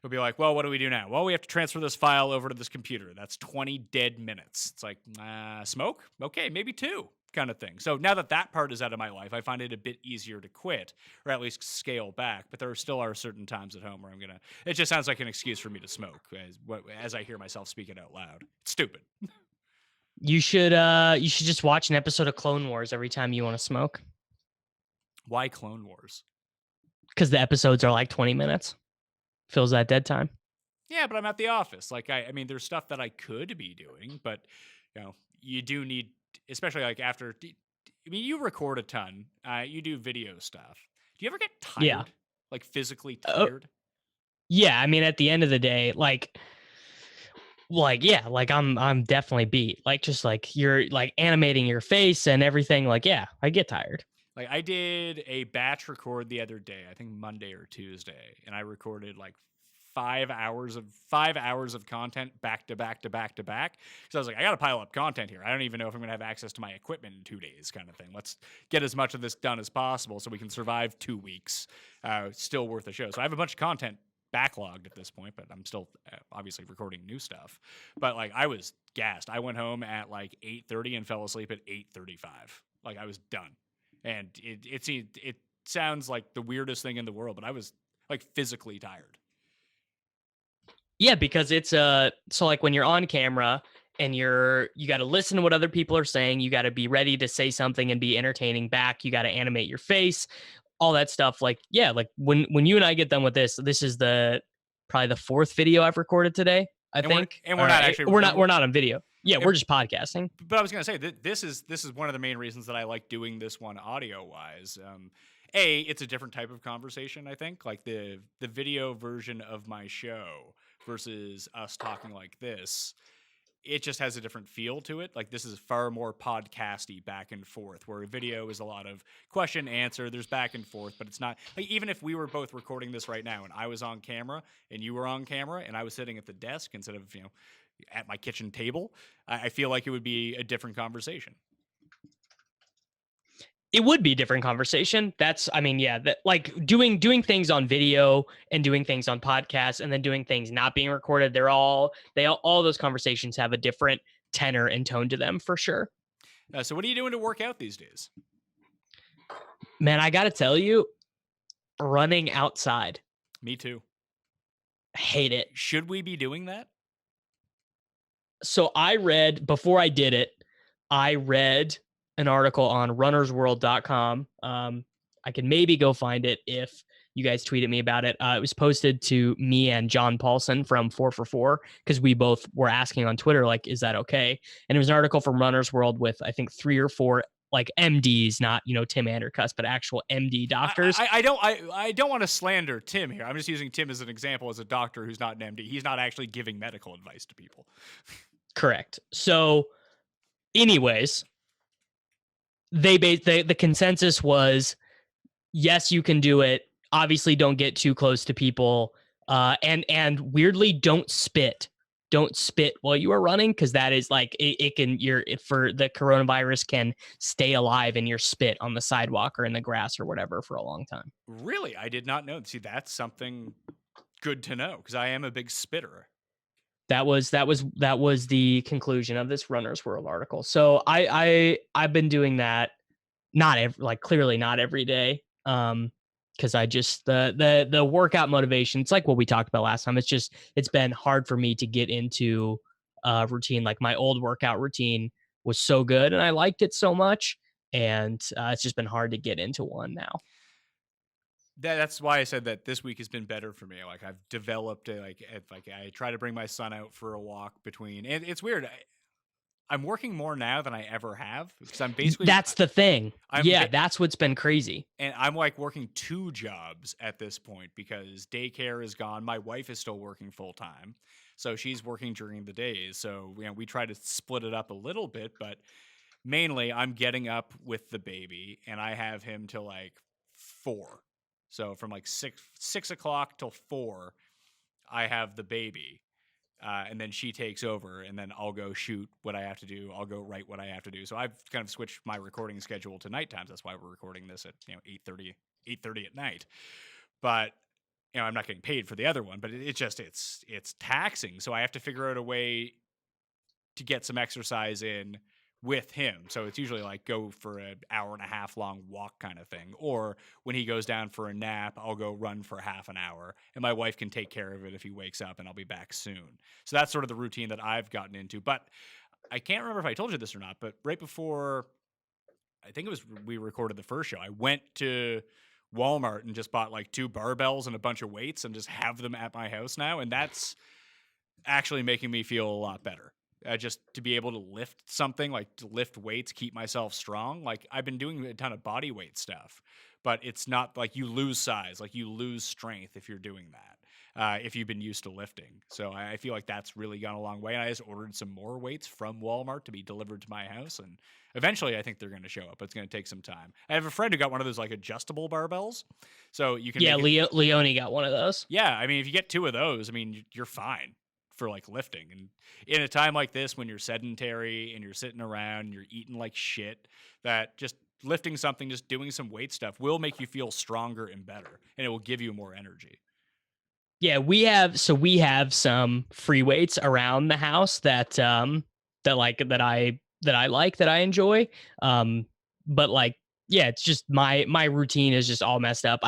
He'll be like, well, what do we do now? Well, we have to transfer this file over to this computer. That's 20 dead minutes. It's like, smoke? Okay, maybe 2 kind of thing. So now that that part is out of my life, I find it a bit easier to quit or at least scale back. But there still are certain times at home where it just sounds like an excuse for me to smoke as I hear myself speak it out loud. It's stupid. You should just watch an episode of Clone Wars every time you want to smoke. Why Clone Wars? Because the episodes are like 20 minutes. Fills that dead time. Yeah, but I'm at the office. Like, I mean, there's stuff that I could be doing, but, you do need, especially like after, I mean, you record a ton. You do video stuff. Do you ever get tired? Yeah. Like physically tired? Yeah, I mean, at the end of the day, yeah, like I'm definitely beat. Like, just like you're like animating your face and everything. Like, yeah, I get tired. Like I did a batch record the other day, I think Monday or Tuesday, and I recorded like 5 hours of content back to back to back to back. So I was like, I got to pile up content here. I don't even know if I'm going to have access to my equipment in 2 days, kind of thing. Let's get as much of this done as possible so we can survive 2 weeks. Still worth a show. So I have a bunch of content backlogged at this point, but I'm still obviously recording new stuff. But like I was gassed. I went home at like 8:30 and fell asleep at 8:35. Like I was done. And it sounds like the weirdest thing in the world, but I was like physically tired. Yeah, because it's so like when you're on camera and you got to listen to what other people are saying, you got to be ready to say something and be entertaining back. You got to animate your face, all that stuff. Like, yeah, like when you and I get done with this is probably the 4th video I've recorded today, I think. We're not actually we're not on video. Yeah, we're just podcasting. But I was gonna say this is one of the main reasons that I like doing this one audio wise. It's a different type of conversation. I think like the video version of my show versus us talking like this, it just has a different feel to it. Like this is far more podcasty back and forth, where a video is a lot of question answer. There's back and forth, but it's not like even if we were both recording this right now and I was on camera and you were on camera and I was sitting at the desk instead of at my kitchen table, I feel like it would be a different conversation. It would be a different conversation. That like doing things on video and doing things on podcasts and then doing things not being recorded. All those conversations have a different tenor and tone to them for sure. So what are you doing to work out these days? Man, I got to tell you, running outside. Me too. I hate it. Should we be doing that? So before I did it, I read an article on runnersworld.com. I can maybe go find it if you guys tweeted me about it. It was posted to me and John Paulson from 4for4 because we both were asking on Twitter, like, is that okay? And it was an article from Runner's World with, I think, 3 or 4 like MDs, not, Tim Andercuss, but actual MD doctors. I don't want to slander Tim here. I'm just using Tim as an example as a doctor who's not an MD. He's not actually giving medical advice to people. Correct. So anyways, the consensus was, yes, you can do it. Obviously, don't get too close to people. And weirdly, don't spit. Don't spit while you are running, because that is like for the coronavirus can stay alive in your spit on the sidewalk or in the grass or whatever for a long time. Really? I did not know. See, that's something good to know because I am a big spitter. That was the conclusion of this Runner's World article. So I've been doing that, clearly not every day. Because I just the workout motivation, it's like what we talked about last time. It's been hard for me to get into a routine. Like my old workout routine was so good and I liked it so much, and it's just been hard to get into one now. That's why I said that this week has been better for me. Like I've developed I try to bring my son out for a walk between, and it's weird. I'm working more now than I ever have because I'm basically. That's the thing. That's what's been crazy. And I'm like working 2 jobs at this point because daycare is gone. My wife is still working full time, so she's working during the days. So we try to split it up a little bit, but mainly I'm getting up with the baby, and I have him till like 4. So from like 6 o'clock till 4, I have the baby. And then she takes over, and then I'll go shoot what I have to do. I'll go write what I have to do. So I've kind of switched my recording schedule to night times. That's why we're recording this at 8:30 at night. But I'm not getting paid for the other one, but it's taxing. So I have to figure out a way to get some exercise in with him. So it's usually like go for an hour and a half long walk kind of thing. Or when he goes down for a nap, I'll go run for half an hour and my wife can take care of it if he wakes up, and I'll be back soon. So that's sort of the routine that I've gotten into. But I can't remember if I told you this or not, but right before, I think it was we recorded the first show, I went to Walmart and just bought like 2 barbells and a bunch of weights and just have them at my house now. And that's actually making me feel a lot better. Just to be able to lift something, like to lift weights, keep myself strong. Like I've been doing a ton of body weight stuff, but it's not like you lose size, like you lose strength if you're doing that, if you've been used to lifting. So I feel like that's really gone a long way. And I just ordered some more weights from Walmart to be delivered to my house. And eventually I think they're going to show up, but it's going to take some time. I have a friend who got one of those like adjustable barbells. So you can, Leone got one of those. Yeah. I mean, if you get 2 of those, I mean, you're fine for like lifting. And in a time like this, when you're sedentary and you're sitting around and you're eating like shit, that just lifting something, just doing some weight stuff will make you feel stronger and better, and it will give you more energy. Yeah, we have some free weights around the house that I enjoy. But like, yeah, it's just my routine is just all messed up.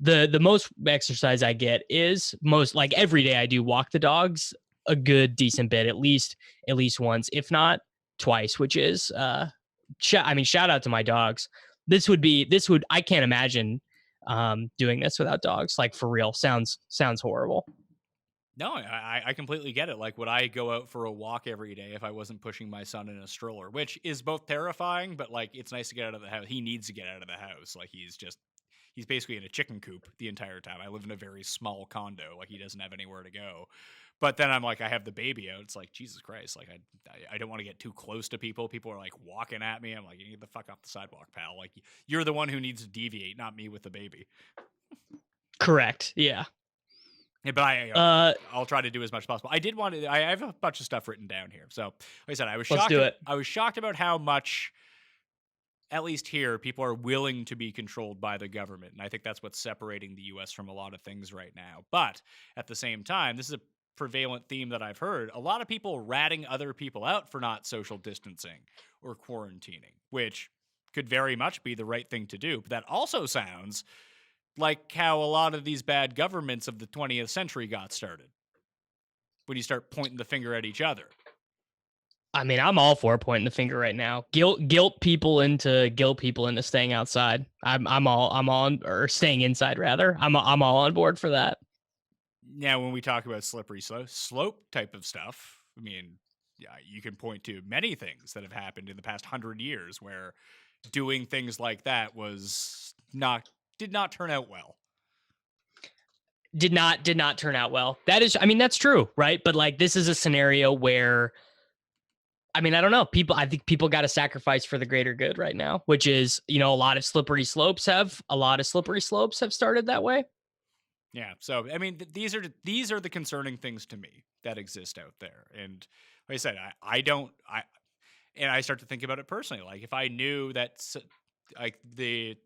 The most exercise I get is like every day I do walk the dogs a good decent bit, at least once, if not twice, which is shout out to my dogs. I can't imagine doing this without dogs. Like for real, sounds horrible. No, I completely get it. Like, would I go out for a walk every day if I wasn't pushing my son in a stroller, which is both terrifying, but like it's nice to get out of the house. He needs to get out of the house. Like he's basically in a chicken coop the entire time. I live in a very small condo. Like he doesn't have anywhere to go. But then I'm like, I have the baby out. It's like, Jesus Christ. Like I don't want to get too close to people. People are like walking at me. I'm like, you get the fuck off the sidewalk, pal. Like you're the one who needs to deviate, not me with the baby. Correct. Yeah. Yeah, but I'll try to do as much as possible. I have a bunch of stuff written down here. So like I said, I was shocked. Let's do it. I was shocked about how much, at least here, people are willing to be controlled by the government. And I think that's what's separating the U.S. from a lot of things right now. But at the same time, this is a prevalent theme that I've heard. A lot of people ratting other people out for not social distancing or quarantining, which could very much be the right thing to do. But that also sounds like how a lot of these bad governments of the 20th century got started. When you start pointing the finger at each other. I mean, I'm all for pointing the finger right now. Guilt people into staying outside. I'm all on, or staying inside rather. I'm all on board for that. Now, when we talk about slippery slope type of stuff, I mean, yeah, you can point to many things that have happened in the past 100 years where doing things like that did not turn out well. Did not turn out well. That's true, right? But like, this is a scenario where, I mean, I don't know. I think people got to sacrifice for the greater good right now, which is, a lot of slippery slopes have started that way. Yeah. So, I mean, these are the concerning things to me that exist out there. And like I said, I start to think about it personally. Like if I knew that like the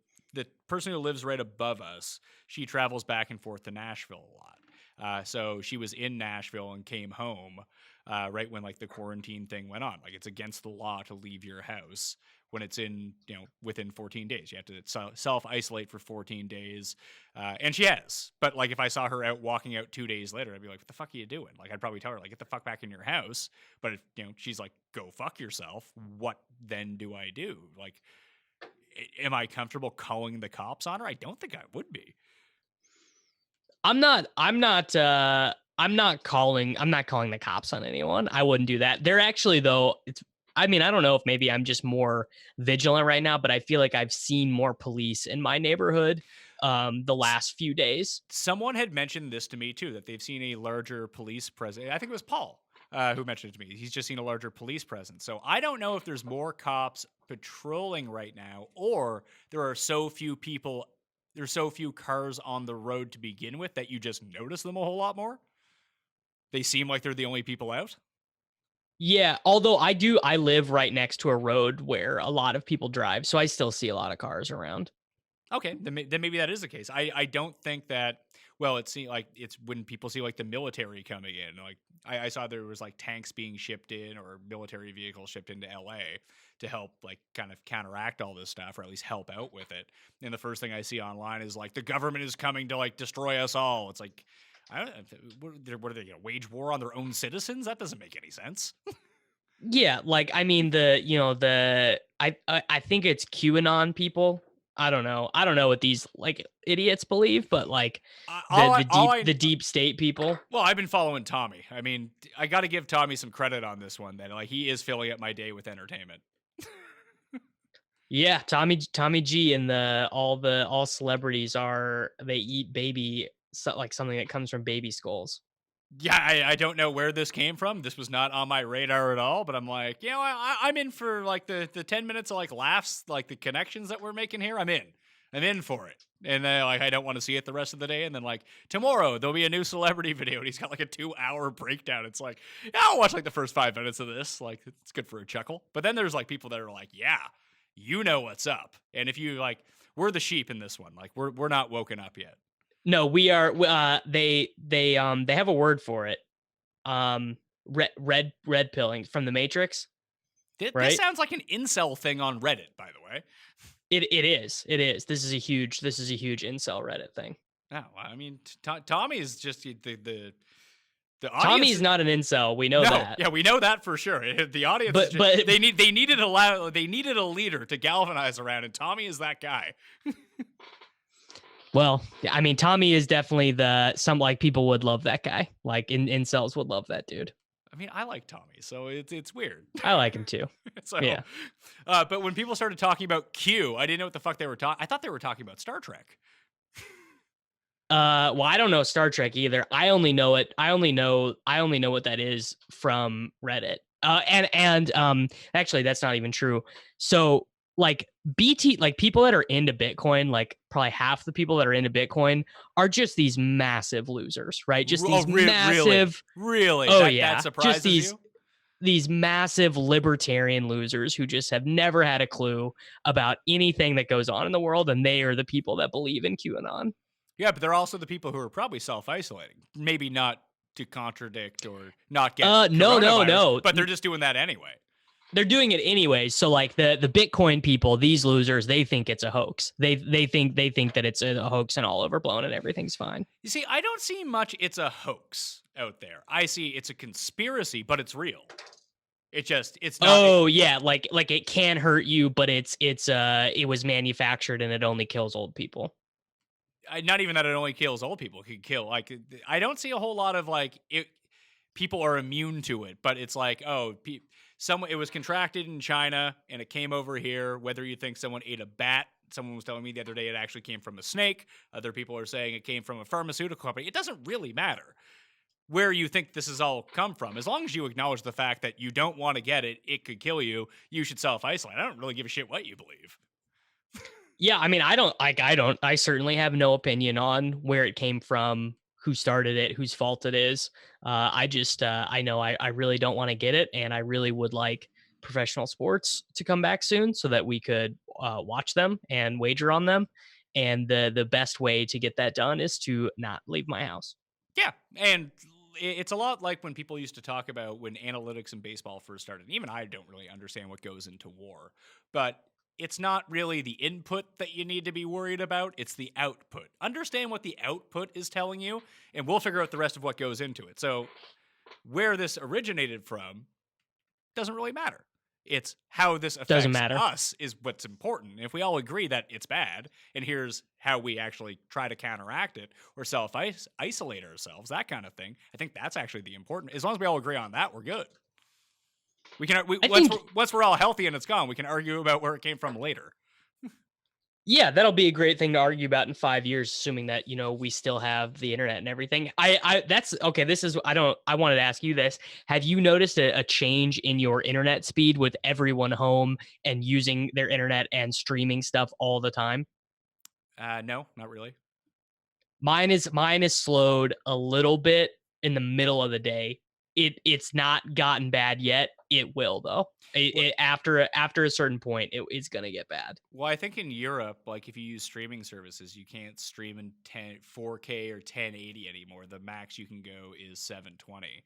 person who lives right above us, she travels back and forth to Nashville a lot. So she was in Nashville and came home right when like the quarantine thing went on. Like it's against the law to leave your house when it's within 14 days. You have to self-isolate for 14 days. And she has. But like if I saw her out walking out 2 days later, I'd be like, what the fuck are you doing? Like I'd probably tell her, like, get the fuck back in your house. But if she's like, go fuck yourself, what then do I do? Like, am I comfortable calling the cops on her? I don't think I would be. I'm not calling the cops on anyone. I wouldn't do that. They're actually, though, I don't know if maybe I'm just more vigilant right now, but I feel like I've seen more police in my neighborhood the last few days. Someone had mentioned this to me too, that they've seen a larger police presence. I think it was Paul who mentioned it to me. He's just seen a larger police presence. So I don't know if there's more cops patrolling right now, or there's so few cars on the road to begin with that you just notice them a whole lot more. They seem like they're the only people out. Yeah, although I live right next to a road where a lot of people drive, so I still see a lot of cars around. Okay, then maybe that is the case. I don't think that. Well, it seems like it's when people see like the military coming in. Like I saw there was like tanks being shipped in or military vehicles shipped into LA to help like kind of counteract all this stuff or at least help out with it. And the first thing I see online is like the government is coming to like destroy us all. It's like I don't what are they gonna wage war on their own citizens? That doesn't make any sense. Yeah, like I mean I think it's QAnon people. I don't know. I don't know what these like idiots believe, but like the deep state people. Well, I've been following Tommy. I mean, I got to give Tommy some credit on this one. That like he is filling up my day with entertainment. Yeah, Tommy G and all celebrities they eat baby like something that comes from baby skulls. Yeah, I don't know where this came from. This was not on my radar at all. But I'm like, I'm in for like the 10 minutes of like laughs, like the connections that we're making here. I'm in for it. And then like I don't want to see it the rest of the day. And then like tomorrow there'll be a new celebrity video, and he's got like a 2-hour breakdown. It's like, yeah, I'll watch like the first 5 minutes of this. Like it's good for a chuckle. But then there's like people that are like, yeah, you know what's up. And if you like, we're the sheep in this one. Like we're not woken up yet. No, we are. They have a word for it. Red pilling from the Matrix. Right? This sounds like an incel thing on Reddit, by the way. It is. This is a huge incel Reddit thing. Oh, I mean, Tommy is just the audience. Tommy's not an incel. We know that. Yeah, we know that for sure. The audience, but they needed a leader to galvanize around, and Tommy is that guy. Well, I mean, Tommy is definitely like people would love that guy. Like incels would love that dude. I mean, I like Tommy, so it's weird. I like him too. So, yeah. But when people started talking about Q, I didn't know what the fuck they were talking. I thought they were talking about Star Trek. Well, I don't know Star Trek either. I only know what that is from Reddit. And actually, that's not even true. So, like BT, like people that are into Bitcoin, like probably half the people that are into Bitcoin are just these massive losers, right? Just these massive, really. Oh that surprises just these massive libertarian losers who just have never had a clue about anything that goes on in the world, and they are the people that believe in QAnon. Yeah, but they're also the people who are probably self-isolating. Maybe not to contradict or not get no, but they're just doing that anyway. They're doing it anyway. So like the Bitcoin people, these losers, they think it's a hoax. They think that it's a hoax and all overblown and everything's fine. You see, I don't see much it's a hoax out there. I see it's a conspiracy, but it's real. It's not. Oh yeah, like it can hurt you, but it was manufactured and it only kills old people. Not even that it only kills old people. It could kill like I don't see a whole lot of like people are immune to it, but it's like it was contracted in China and it came over here. Whether you think someone ate a bat, someone was telling me the other day it actually came from a snake. Other people are saying it came from a pharmaceutical company. It doesn't really matter where you think this has all come from. As long as you acknowledge the fact that you don't want to get it, it could kill you, you should self-isolate. I don't really give a shit what you believe. Yeah, I mean, I certainly have no opinion on where it came from, who started it, whose fault it is. I know I really don't want to get it, and I really would like professional sports to come back soon so that we could watch them and wager on them. And the best way to get that done is to not leave my house. Yeah, and it's a lot like when people used to talk about when analytics in baseball first started. Even I don't really understand what goes into WAR, but it's not really the input that you need to be worried about. It's the output. Understand what the output is telling you, and we'll figure out the rest of what goes into it. So where this originated from doesn't really matter. It's how this affects us is what's important. If we all agree that it's bad, and here's how we actually try to counteract it or self-isolate ourselves, that kind of thing, I think that's actually the important. As long as we all agree on that, we're good. Once we're all healthy and it's gone, we can argue about where it came from later. Yeah, that'll be a great thing to argue about in 5 years, assuming that, we still have the internet and everything. That's okay. I wanted to ask you this. Have you noticed a change in your internet speed with everyone home and using their internet and streaming stuff all the time? No, not really. Mine is slowed a little bit in the middle of the day. it's not gotten bad yet. It will though. After a certain point, it's gonna get bad. Well, I think in Europe, like if you use streaming services, you can't stream in 4K or 1080 anymore. The max you can go is 720.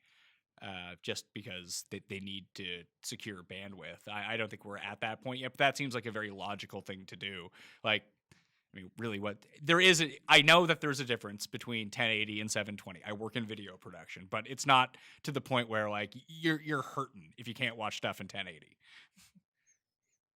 Just because they need to secure bandwidth. I don't think we're at that point yet, but that seems like a very logical thing to do. Like, I mean, really, I know that there's a difference between 1080 and 720. I work in video production, but it's not to the point where like you're hurting if you can't watch stuff in 1080.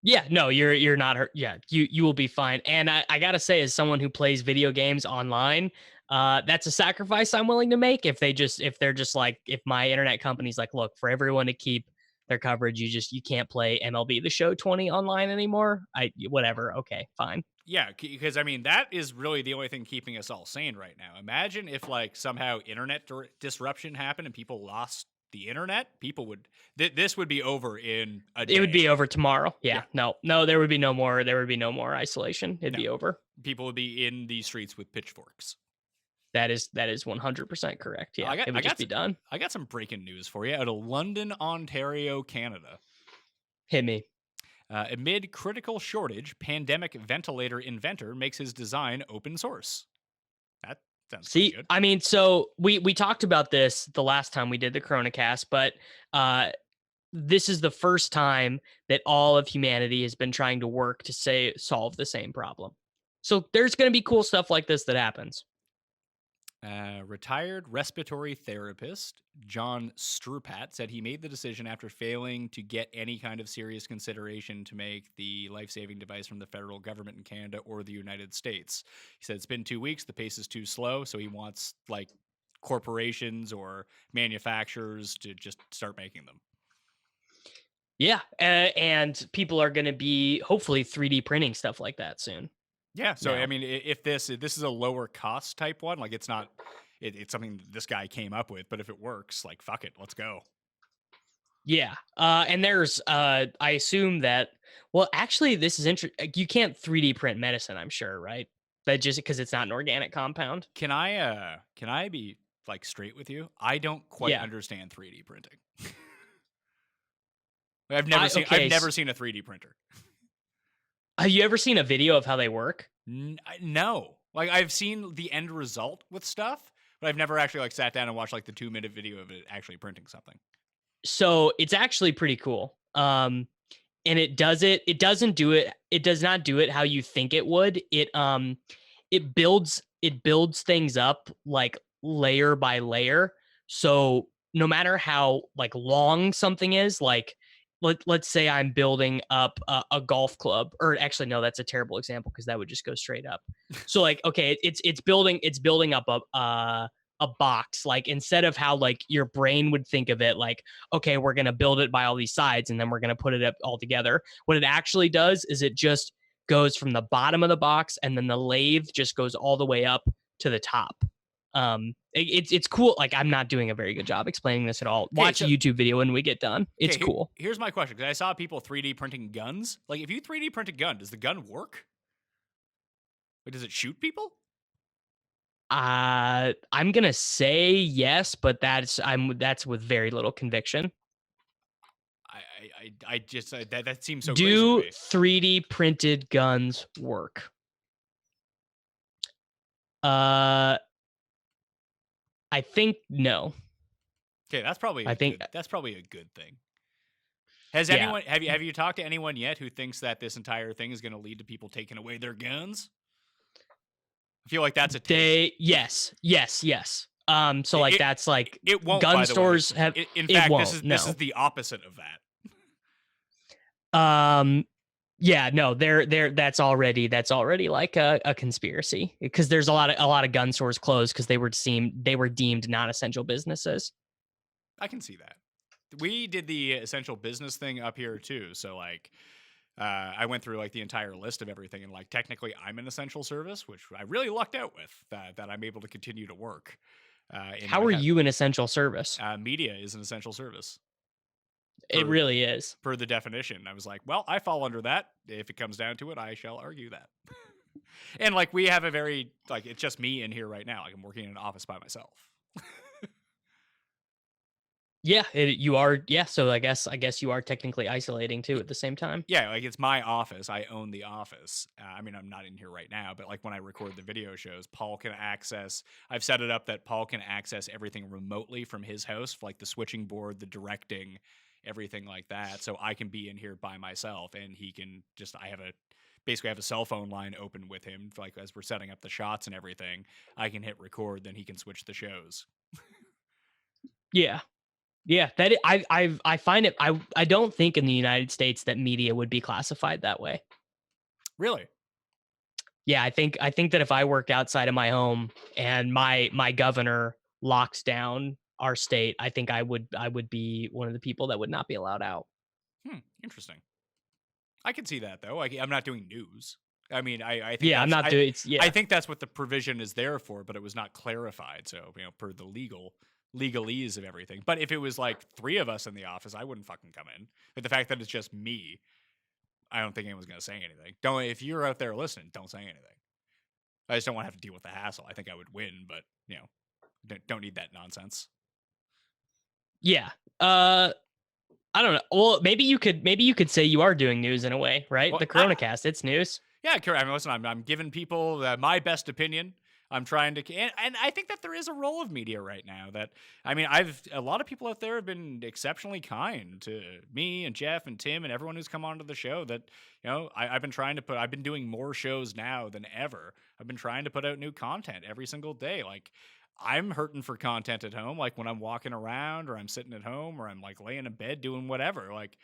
Yeah, no, you're not hurt. Yeah, you will be fine. And I gotta say, as someone who plays video games online, that's a sacrifice I'm willing to make. If they're just like, if my internet company's like, look, for everyone to keep their coverage, you can't play MLB The Show 20 online anymore. Whatever. Okay, fine. Yeah, because I mean that is really the only thing keeping us all sane right now. Imagine if like somehow internet disruption happened and people lost the internet. People would this would be over in a day. It would be over tomorrow. Yeah. No, there would be no more. There would be no more isolation. It'd be over. People would be in the streets with pitchforks. That is 100% correct. Yeah, it would just be done. I got some breaking news for you out of London, Ontario, Canada. Hit me. Amid critical shortage, pandemic ventilator inventor makes his design open source. That sounds pretty good. I mean, so we talked about this the last time we did the Coronacast, but this is the first time that all of humanity has been trying to work to solve the same problem. So there's going to be cool stuff like this that happens. Retired respiratory therapist John Strupat said he made the decision after failing to get any kind of serious consideration to make the life-saving device from the federal government in Canada or the United States. He said it's been 2 weeks, the pace is too slow, so he wants like corporations or manufacturers to just start making them. Yeah, and people are going to be hopefully 3D printing stuff like that soon. Yeah, so I mean, if this is a lower cost type one, like it's not, it's something this guy came up with, but if it works, like fuck it, let's go. Yeah, and there's, I assume that, well, actually, this is interesting. You can't 3D print medicine, I'm sure, right? That just because it's not an organic compound. Can I be like straight with you? I don't quite understand 3D printing. I've never seen a 3D printer. Have you ever seen a video of how they work? No. Like I've seen the end result with stuff, but I've never actually like sat down and watched like the 2-minute video of it actually printing something. So it's actually pretty cool. And it does not do it how you think it would. It builds things up like layer by layer. So no matter how like long something is, like let's say I'm building up a golf club, or actually no, that's a terrible example because that would just go straight up. So like, okay, it's building up a box. Like instead of how like your brain would think of it, like, okay, we're going to build it by all these sides and then we're going to put it up all together. What it actually does is it just goes from the bottom of the box and then the lathe just goes all the way up to the top. It's cool. Like I'm not doing a very good job explaining this at all. Watch a YouTube video when we get done. It's cool. Here's my question, because I saw people 3D printing guns. Like if you 3D print a gun, does the gun work? Like, does it shoot people? I'm gonna say yes, but that's with very little conviction. I just that seems so. Do crazy 3D printed guns work? I think no. Okay, that's probably a good thing. Has anyone have you talked to anyone yet who thinks that this entire thing is going to lead to people taking away their guns? I feel like that's a yes. So like that's like it won't. Gun stores have. In fact, this is the opposite of that. Yeah, no, that's already like a conspiracy because there's a lot of gun stores closed because they were deemed non-essential businesses. I can see that. We did the essential business thing up here too. So like, I went through like the entire list of everything, and like technically I'm an essential service, which I really lucked out with that I'm able to continue to work. How are you an essential service? Media is an essential service. It really is. Per the definition. I was like, well, I fall under that. If it comes down to it, I shall argue that. And like, we have a very, like, it's just me in here right now. Like, I'm working in an office by myself. Yeah, you are. Yeah, so I guess you are technically isolating too at the same time. Yeah, like it's my office. I own the office. I mean, I'm not in here right now, but like when I record the video shows, Paul can access. I've set it up that Paul can access everything remotely from his house, like the switching board, the directing, everything like that. So I can be in here by myself, and he can just. Basically have a cell phone line open with him, like as we're setting up the shots and everything. I can hit record, then he can switch the shows. Yeah. Yeah, I find it I don't think in the United States that media would be classified that way. Really? Yeah, I think that if I worked outside of my home and my governor locks down our state, I think I would be one of the people that would not be allowed out. Interesting. I can see that though. Like I'm not doing news. I mean, I think Yeah, I'm not doing it's yeah. I think that's what the provision is there for, but it was not clarified. So, per the legalese of everything. But if it was like 3 of us in the office, I wouldn't fucking come in. But the fact that it's just me, I don't think anyone's going to say anything. If you're out there listening, don't say anything. I just don't want to have to deal with the hassle. I think I would win, but, don't need that nonsense. Yeah. I don't know. Well, maybe you could say you are doing news in a way, right? Well, the Coronacast, it's news. Yeah, I mean, listen, I'm giving people my best opinion. I'm trying to, and I think that there is a role of media right now that, I mean, a lot of people out there have been exceptionally kind to me and Jeff and Tim and everyone who's come onto the show that, I've been doing more shows now than ever. I've been trying to put out new content every single day. Like I'm hurting for content at home. Like when I'm walking around or I'm sitting at home or I'm like laying in bed doing whatever, like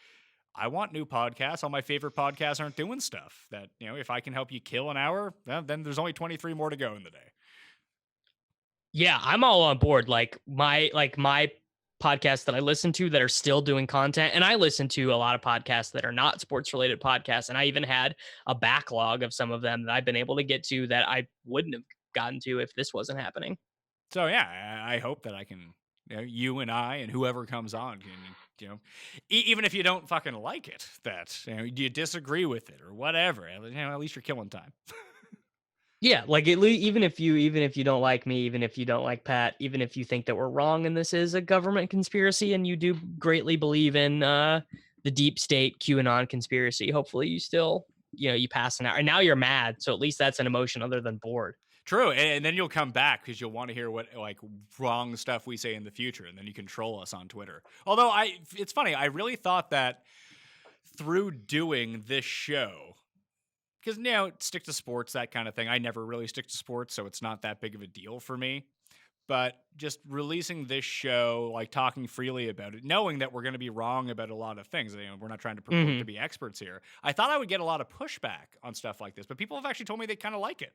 I want new podcasts. All my favorite podcasts aren't doing stuff that, if I can help you kill an hour, then there's only 23 more to go in the day. Yeah, I'm all on board. Like my podcasts that I listen to that are still doing content, and I listen to a lot of podcasts that are not sports related podcasts, and I even had a backlog of some of them that I've been able to get to that I wouldn't have gotten to if this wasn't happening. So yeah, I hope that I can, you and I and whoever comes on can, even if you don't fucking like it, that you disagree with it or whatever, at least you're killing time. Yeah, like even if you don't like me, even if you don't like Pat, even if you think that we're wrong and this is a government conspiracy and you do greatly believe in the deep state QAnon conspiracy, hopefully you still, you pass an hour. And now you're mad, so at least that's an emotion other than bored. True, and then you'll come back because you'll want to hear what wrong stuff we say in the future, and then you can troll us on Twitter. Although it's funny, I really thought that through doing this show, because stick to sports, that kind of thing. I never really stick to sports, so it's not that big of a deal for me. But just releasing this show, like talking freely about it, knowing that we're going to be wrong about a lot of things. We're not trying to purport to be experts here. I thought I would get a lot of pushback on stuff like this, but people have actually told me they kind of like it.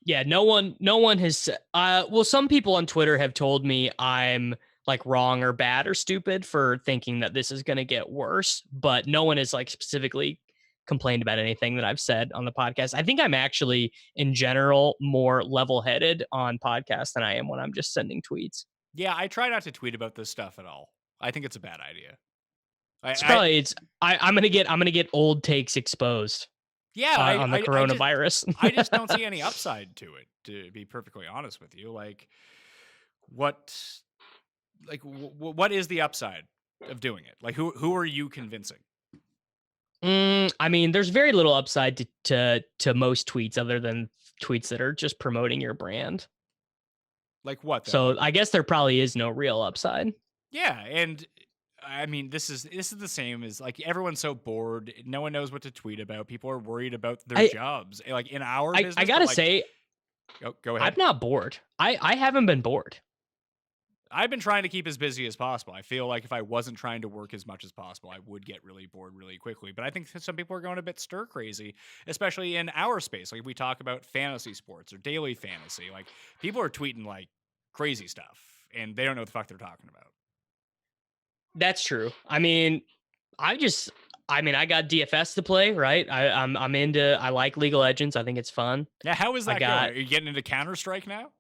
Yeah, no one has. Well, some people on Twitter have told me I'm like wrong or bad or stupid for thinking that this is going to get worse, but no one has like specifically complained about anything that I've said on the podcast. I think I'm actually in general more level-headed on podcasts than I am when I'm just sending tweets. Yeah, I try not to tweet about this stuff at all. I think it's a bad idea. I'm gonna get old takes exposed. Yeah, on the coronavirus. I just don't see any upside to it, to be perfectly honest with you. Like, what is the upside of doing it? Like, who are you convincing? I mean, there's very little upside to most tweets other than tweets that are just promoting your brand. Like what? So I guess there probably is no real upside. Yeah, and I mean, this is the same as like everyone's so bored. No one knows what to tweet about. People are worried about their jobs. Like in our business, I gotta say, go ahead. I'm not bored. I haven't been bored. I've been trying to keep as busy as possible. I feel like if I wasn't trying to work as much as possible, I would get really bored really quickly. But I think some people are going a bit stir crazy, especially in our space. Like we talk about fantasy sports or daily fantasy. Like people are tweeting like crazy stuff and they don't know what the fuck they're talking about. That's true. I mean, I got DFS to play, right? I like League of Legends. I think it's fun. Yeah, how is that going? Are you getting into Counter-Strike now?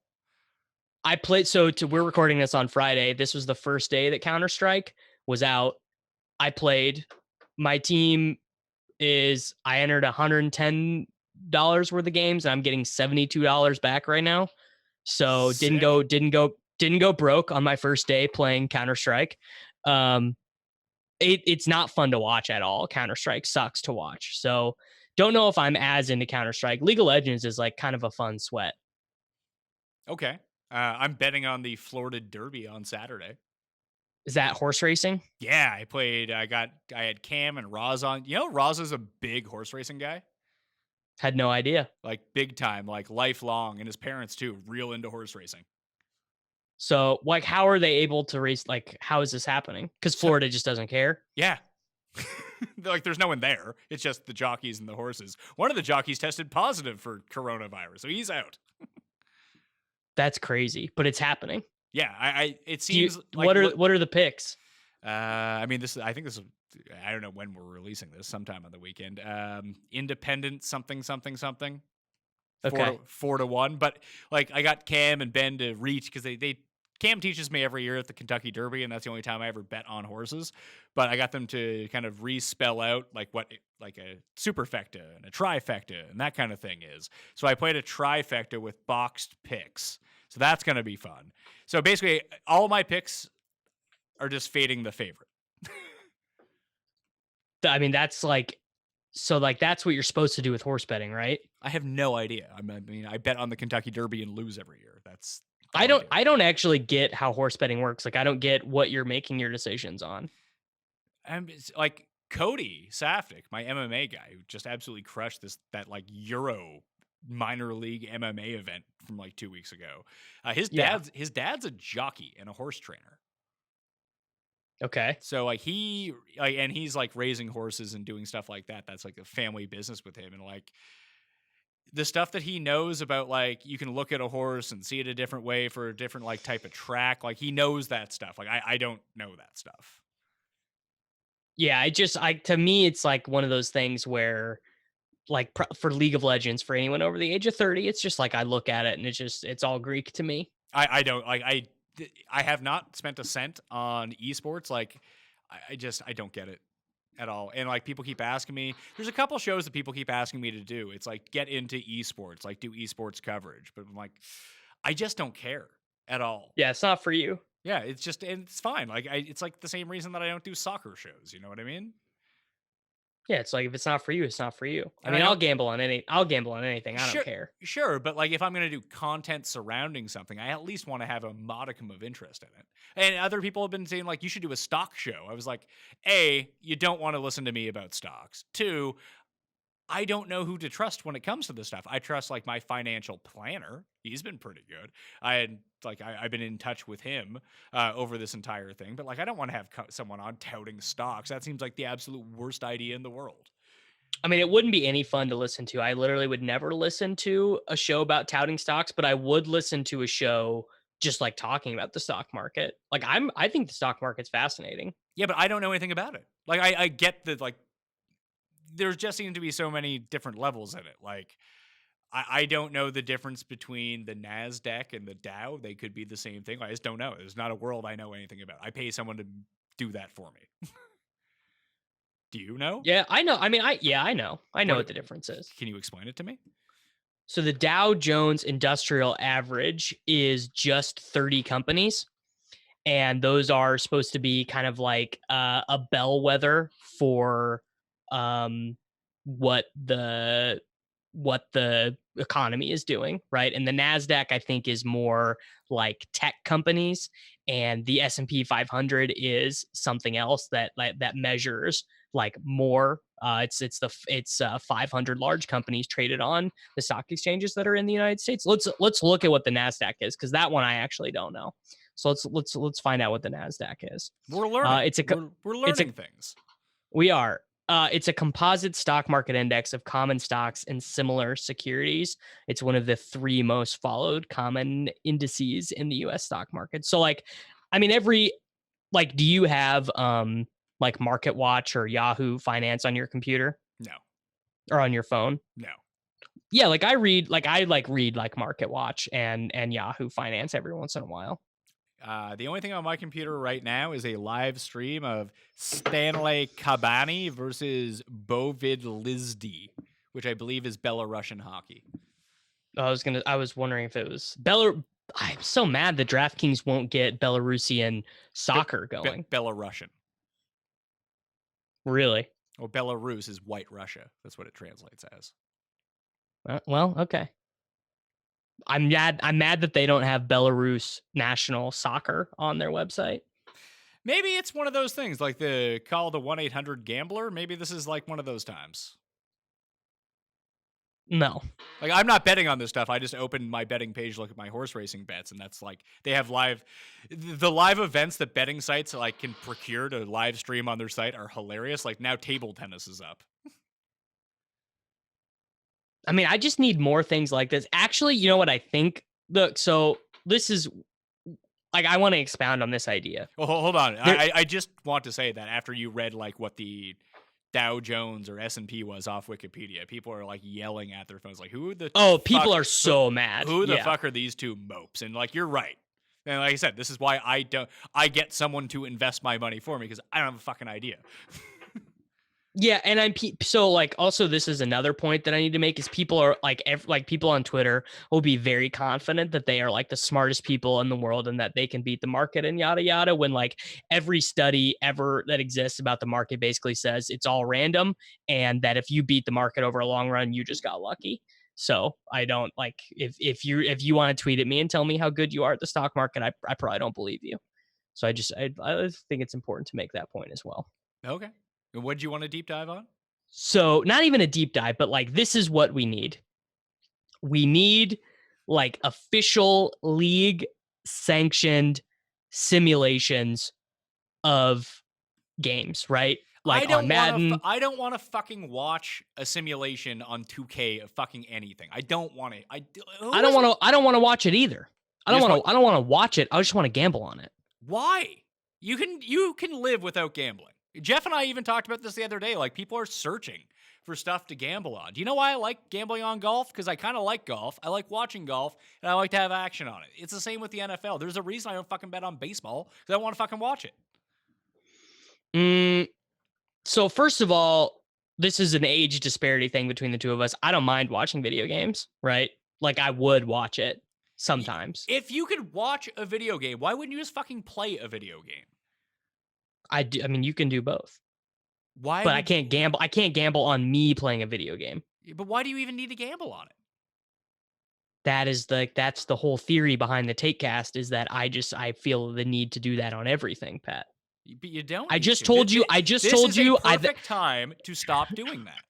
I played, we're recording this on Friday. This was the first day that Counter-Strike was out. I played. My team I entered $110 worth of games and I'm getting $72 back right now. So didn't go Didn't go broke on my first day playing Counter-Strike. It's not fun to watch at all. Counter-Strike sucks to watch. So don't know if I'm as into Counter-Strike. League of Legends is like kind of a fun sweat. Okay. I'm betting on the Florida Derby on Saturday. Is that horse racing? Yeah, I had Cam and Roz on. You know, Roz is a big horse racing guy. Had no idea. Like big time, like lifelong, and his parents too, real into horse racing. So like, how are they able to race? Like, how is this happening? Because Florida just doesn't care. Yeah. Like there's no one there. It's just the jockeys and the horses. One of the jockeys tested positive for coronavirus, so he's out. That's crazy, but it's happening. Yeah, it seems like what are the picks? I mean, I think this is, I don't know when we're releasing this, sometime on the weekend. Independent something. Okay. 4-1. But like I got Cam and Ben to reach because Cam teaches me every year at the Kentucky Derby, and that's the only time I ever bet on horses. But I got them to kind of respell out like what like a superfecta and a trifecta and that kind of thing is. So I played a trifecta with boxed picks. So that's going to be fun. So basically, all my picks are just fading the favorite. I mean, that's like, so like that's what you're supposed to do with horse betting, right? I have no idea. I mean, I bet on the Kentucky Derby and lose every year. That's I don't actually get how horse betting works. Like, I don't get what you're making your decisions on. It's like Cody Safdie, my MMA guy, who just absolutely crushed that like Euro minor league MMA event from like 2 weeks ago. His dad's a jockey and a horse trainer. Okay. So like and he's like raising horses and doing stuff like that. That's like a family business with him. And like the stuff that he knows about, like you can look at a horse and see it a different way for a different like type of track. Like he knows that stuff. Like I don't know that stuff. Yeah, to me, it's like one of those things where like for League of Legends, for anyone over the age of 30, it's just like I look at it and it's all Greek to me. I don't like I have not spent a cent on esports. Like I don't get it at all. And like people keep asking me, there's a couple shows that people keep asking me to do. It's like get into esports, like do esports coverage. But I'm like, I just don't care at all. Yeah, it's not for you. Yeah, it's fine. Like it's like the same reason that I don't do soccer shows. You know what I mean? Yeah, it's like if it's not for you, it's not for you. And I'll gamble on anything. I don't care. Sure, but like if I'm going to do content surrounding something, I at least want to have a modicum of interest in it. And other people have been saying like you should do a stock show. I was like, A, you don't want to listen to me about stocks. 2, I don't know who to trust when it comes to this stuff. I trust like my financial planner. He's been pretty good. I've been in touch with him over this entire thing, but like I don't want to have someone on touting stocks. That seems like the absolute worst idea in the world. I mean, it wouldn't be any fun to listen to. I literally would never listen to a show about touting stocks, but I would listen to a show just like talking about the stock market. Like I think the stock market's fascinating. Yeah, but I don't know anything about it. Like I get that like there's just seem to be so many different levels in it. Like I don't know the difference between the NASDAQ and the Dow. They could be the same thing. I just don't know. There's not a world I know anything about. I pay someone to do that for me. Do you know? Yeah, I know. I mean, I know. I know what the difference is. Can you explain it to me? So the Dow Jones Industrial Average is just 30 companies. And those are supposed to be kind of like a bellwether for what the economy is doing, right? And the NASDAQ, I think, is more like tech companies, and the S&P 500 is something else that measures like more. It's 500 large companies traded on the stock exchanges that are in the United States. Let's look at what the NASDAQ is, because that one I actually don't know. So let's find out what the NASDAQ is. We're learning. We're learning things. We are. It's a composite stock market index of common stocks and similar securities. It's one of the 3 most followed common indices in the U.S. stock market. So, like, I mean, do you have like Market Watch or Yahoo Finance on your computer? No. Or on your phone? No. Yeah, like I read Market Watch and Yahoo Finance every once in a while. The only thing on my computer right now is a live stream of Stanley Kabani versus Bovid Lizdi, which I believe is Belarusian hockey. I was wondering if it was I'm so mad that DraftKings won't get Belarusian soccer going. Belarusian. Really? Well, Belarus is white Russia. That's what it translates as. Well, okay. I'm mad that they don't have Belarus national soccer on their website. Maybe it's one of those things like the call the 1-800-GAMBLER. Maybe this is like one of those times. No. Like, I'm not betting on this stuff. I just opened my betting page, look at my horse racing bets, and that's like they have the live events that betting sites like can procure to live stream on their site are hilarious. Like now table tennis is up. I mean, I just need more things like this. Actually, you know what I think? Look, so this is like I want to expound on this idea. Well, hold on. I just want to say that after you read like what the Dow Jones or S&P was off Wikipedia, people are like yelling at their phones like, people are so mad. Who the fuck are these two mopes? And like, you're right. And like I said, this is why I get someone to invest my money for me because I don't have a fucking idea. Yeah, and so like also this is another point that I need to make is people are like people on Twitter will be very confident that they are like the smartest people in the world and that they can beat the market and yada yada when like every study ever that exists about the market basically says it's all random and that if you beat the market over a long run you just got lucky. So I don't like if you want to tweet at me and tell me how good you are at the stock market, I probably don't believe you. So I think it's important to make that point as well. Okay. And what do you want to deep dive on? So not even a deep dive, but like this is what we need. We need like official league sanctioned simulations of games, right? Like on Madden. I don't want to fucking watch a simulation on 2K of fucking anything. I don't want it. I don't want to watch it either. I don't want to watch it. I just want to gamble on it. Why? You can live without gambling. Jeff and I even talked about this the other day. Like, people are searching for stuff to gamble on. Do you know why I like gambling on golf? Because I kind of like golf. I like watching golf, and I like to have action on it. It's the same with the NFL. There's a reason I don't fucking bet on baseball, because I don't want to fucking watch it. So first of all, this is an age disparity thing between the two of us. I don't mind watching video games, right? Like, I would watch it sometimes. If you could watch a video game, why wouldn't you just fucking play a video game? I mean, you can do both. Why? But I can't gamble. I can't gamble on me playing a video game. But why do you even need to gamble on it? That's the whole theory behind the TakeCast is that I feel the need to do that on everything, Pat. But you don't. I just told you. This is a perfect time to stop doing that.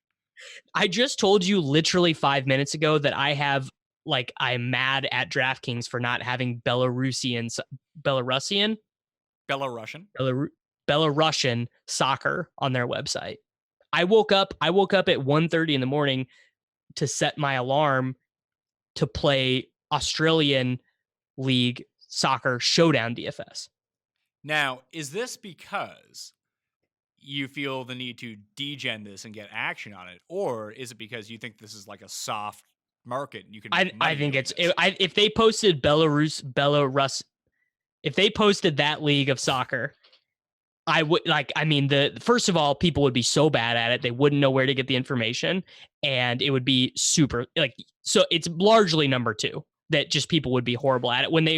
I just told you literally 5 minutes ago that I'm mad at DraftKings for not having Belarusian soccer on their website. I woke up at 1:30 in the morning to set my alarm to play Australian League Soccer Showdown DFS. Now, is this because you feel the need to degen this and get action on it, or is it because you think this is like a soft market and you can? I think it's if they posted Belarus, if they posted that league of soccer. I would first of all, people would be so bad at it. They wouldn't know where to get the information and it would be super so it's largely number two that just people would be horrible at it. When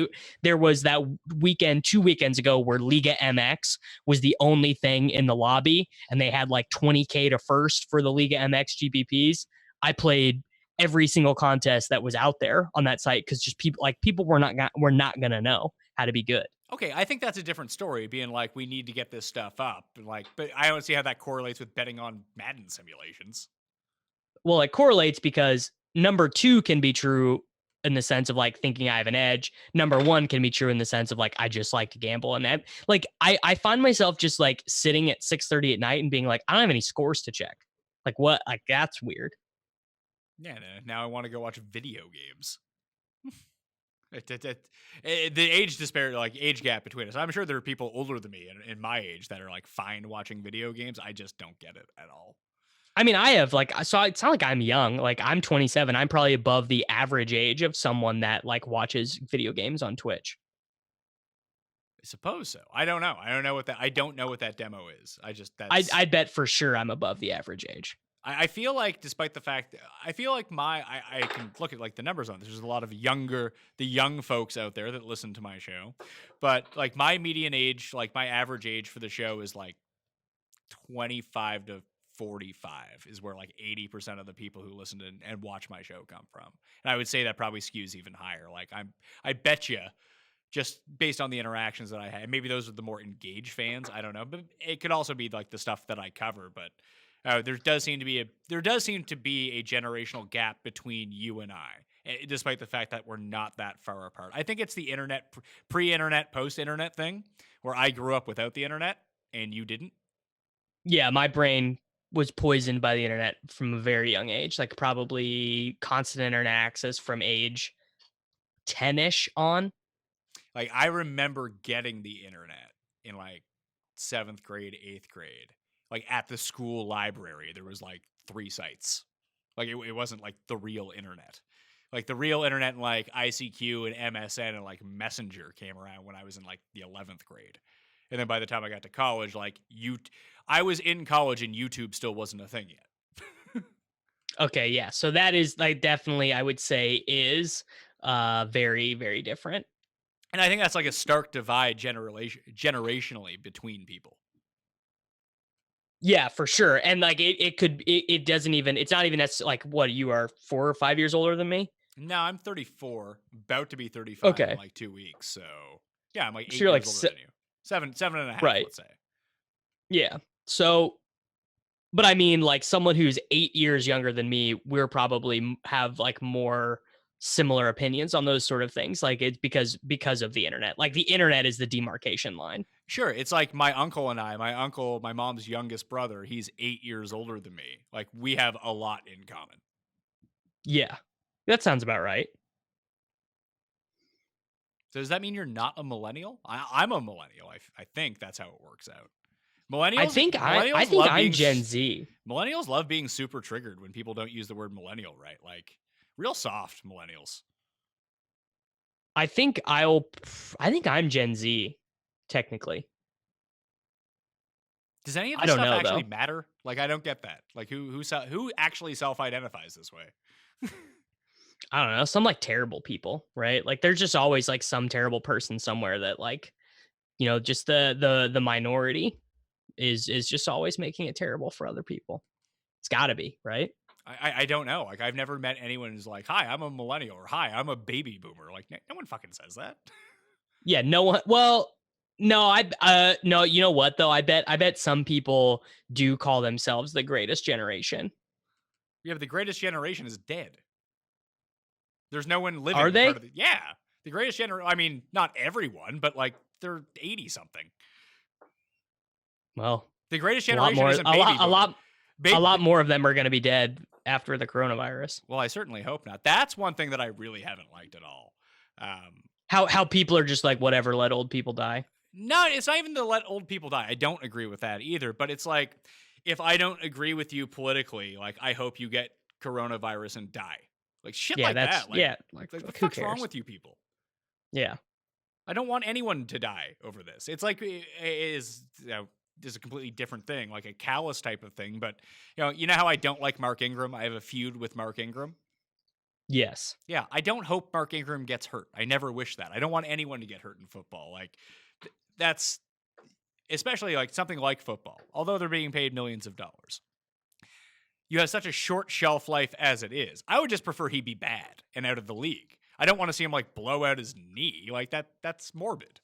there was that weekend, 2 weekends ago where Liga MX was the only thing in the lobby and they had like 20K to first for the Liga MX GPPs. I played every single contest that was out there on that site because just people were not going to know how to be good. Okay, I think that's a different story, being like, we need to get this stuff up. But I don't see how that correlates with betting on Madden simulations. Well, it correlates because number two can be true in the sense of like thinking I have an edge. Number one can be true in the sense of like, I just like to gamble. And that, like, I find myself just like sitting at 6:30 at night and being like, I don't have any scores to check. Like what? Like that's weird. Yeah, now I want to go watch video games. The age disparity, like age gap between us. I'm sure there are people older than me in my age that are like fine watching video games. I just don't get it at all. I mean, I have so it's not like I'm young. Like I'm 27. I'm probably above the average age of someone that like watches video games on Twitch. I suppose so. I don't know. I don't know what that demo is. I'd bet for sure I'm above the average age. I feel like, despite the fact, I feel like I can look at like the numbers on this. There's a lot of the young folks out there that listen to my show, but like my median age, like my average age for the show is like 25 to 45 is where like 80% of the people who listen to and watch my show come from. And I would say that probably skews even higher. Like I bet you, just based on the interactions that I had, maybe those are the more engaged fans. I don't know, but it could also be like the stuff that I cover. But there does seem to be a generational gap between you and I, despite the fact that we're not that far apart. I think it's the internet, pre-internet, post-internet thing, where I grew up without the internet and you didn't. Yeah, my brain was poisoned by the internet from a very young age, like probably constant internet access from age 10-ish on. Like I remember getting the internet in like 7th grade, 8th grade. Like at the school library, there was like 3 sites. Like it wasn't like the real internet. Like the real internet and like ICQ and MSN and like Messenger came around when I was in like the 11th grade. And then by the time I got to college, like I was in college and YouTube still wasn't a thing yet. Okay, yeah. So that is like definitely, I would say, is very, very different. And I think that's like a stark divide generationally between people. Yeah, for sure. And like it doesn't even, it's not even as like what, you are 4 or 5 years older than me? No, I'm 34, about to be 35 Okay. in like 2 weeks. So yeah, I'm like 8 So you're like years older than you. Seven and a half, Right. let's say. Yeah. So, but I mean, like someone who's 8 years younger than me, we're probably have like more similar opinions on those sort of things. Like it's because of the internet. Like the internet is the demarcation line. Sure, it's like my uncle and I. My uncle, my mom's youngest brother, he's 8 years older than me. Like we have a lot in common. Yeah, that sounds about right. So does that mean you're not a millennial? I'm a millennial. I think that's how it works out. Millennials. I think love I'm being Gen Z. Millennials love being super triggered when people don't use the word millennial right. Like real soft millennials. I think I'm Gen Z, technically. Does any of I this don't stuff know, actually though. matter? Like I don't get that. Like who actually self-identifies this way? I don't know, some like terrible people, right? Like there's just always like some terrible person somewhere that like, you know, just the minority is just always making it terrible for other people. It's got to be, right? I don't know. Like I've never met anyone who's like, "Hi, I'm a millennial," or "Hi, I'm a baby boomer." Like no one fucking says that. Yeah, no one. Well, no, no. You know what though? I bet some people do call themselves the greatest generation. Yeah, but the greatest generation is dead. There's no one living. Are they? Yeah, the greatest generation. I mean, not everyone, but like they're 80 something. Well, The greatest a lot generation more. isn't baby boomers. A lot more of them are going to be dead after the coronavirus. Well, I certainly hope not. That's one thing that I really haven't liked at all. How people are just like, whatever, let old people die. No, it's not even to let old people die. I don't agree with that either. But it's like, if I don't agree with you politically, like I hope you get coronavirus and die. Like shit Yeah, like that's that. Like, yeah. Like what the who fuck's wrong cares? with you people? Yeah. I don't want anyone to die over this. It's like it is a completely different thing, like a callous type of thing. But you know how I don't like Mark Ingram. I have a feud with Mark Ingram. Yes. Yeah, I don't hope Mark Ingram gets hurt. I never wish that. I don't want anyone to get hurt in football. Like that's especially like something like football. Although they're being paid millions of dollars, you have such a short shelf life as it is. I would just prefer he be bad and out of the league. I don't want to see him like blow out his knee. Like that's morbid.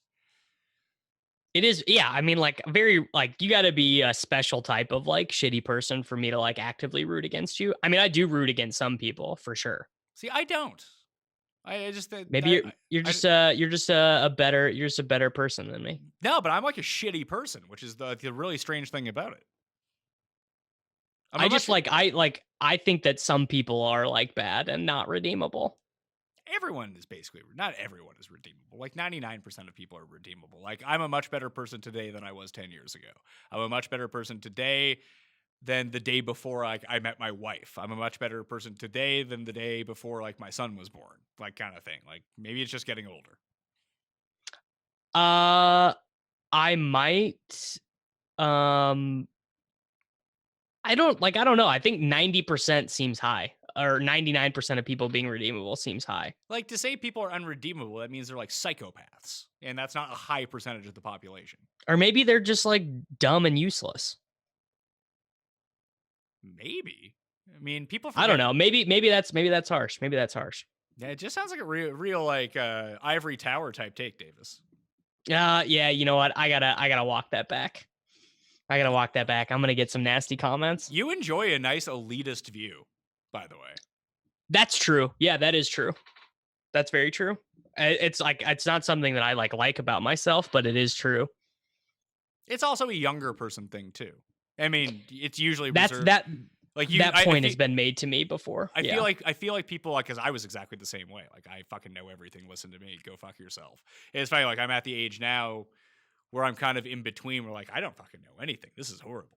It is. Yeah. I mean, like very, like you got to be a special type of like shitty person for me to like actively root against you. I mean, I do root against some people for sure. See, I don't. I just Maybe you're just a better person than me. No, but I'm like a shitty person, which is the really strange thing about it. I think that some people are like bad and not redeemable. Everyone is basically, not everyone is redeemable. Like 99% of people are redeemable. Like I'm a much better person today than I was 10 years ago. I'm a much better person today than the day before I met my wife. I'm a much better person today than the day before like my son was born. Like kind of thing. Like maybe it's just getting older. I might I don't know. I think 90% seems high, or 99% of people being redeemable seems high. Like, to say people are unredeemable, that means they're like psychopaths, and that's not a high percentage of the population. Or maybe they're just like dumb and useless. Maybe. I mean, people I don't forget- know. Maybe that's harsh. Maybe that's harsh. Yeah, it just sounds like a real like ivory tower type take, Davis. Yeah, you know what? I gotta walk that back. I'm gonna get some nasty comments. You enjoy a nice elitist view, by the way. That's true. Yeah, that is true. That's very true. It's like, it's not something that I like about myself, but it is true. It's also a younger person thing too. I mean, it's usually That's reserved- that. Like That point has feel- been made to me before. I feel like people, like, because I was exactly the same way. Like, I fucking know everything. Listen to me. Go fuck yourself. It's funny. Like, I'm at the age now where I'm kind of in between. Where like, I don't fucking know anything. This is horrible.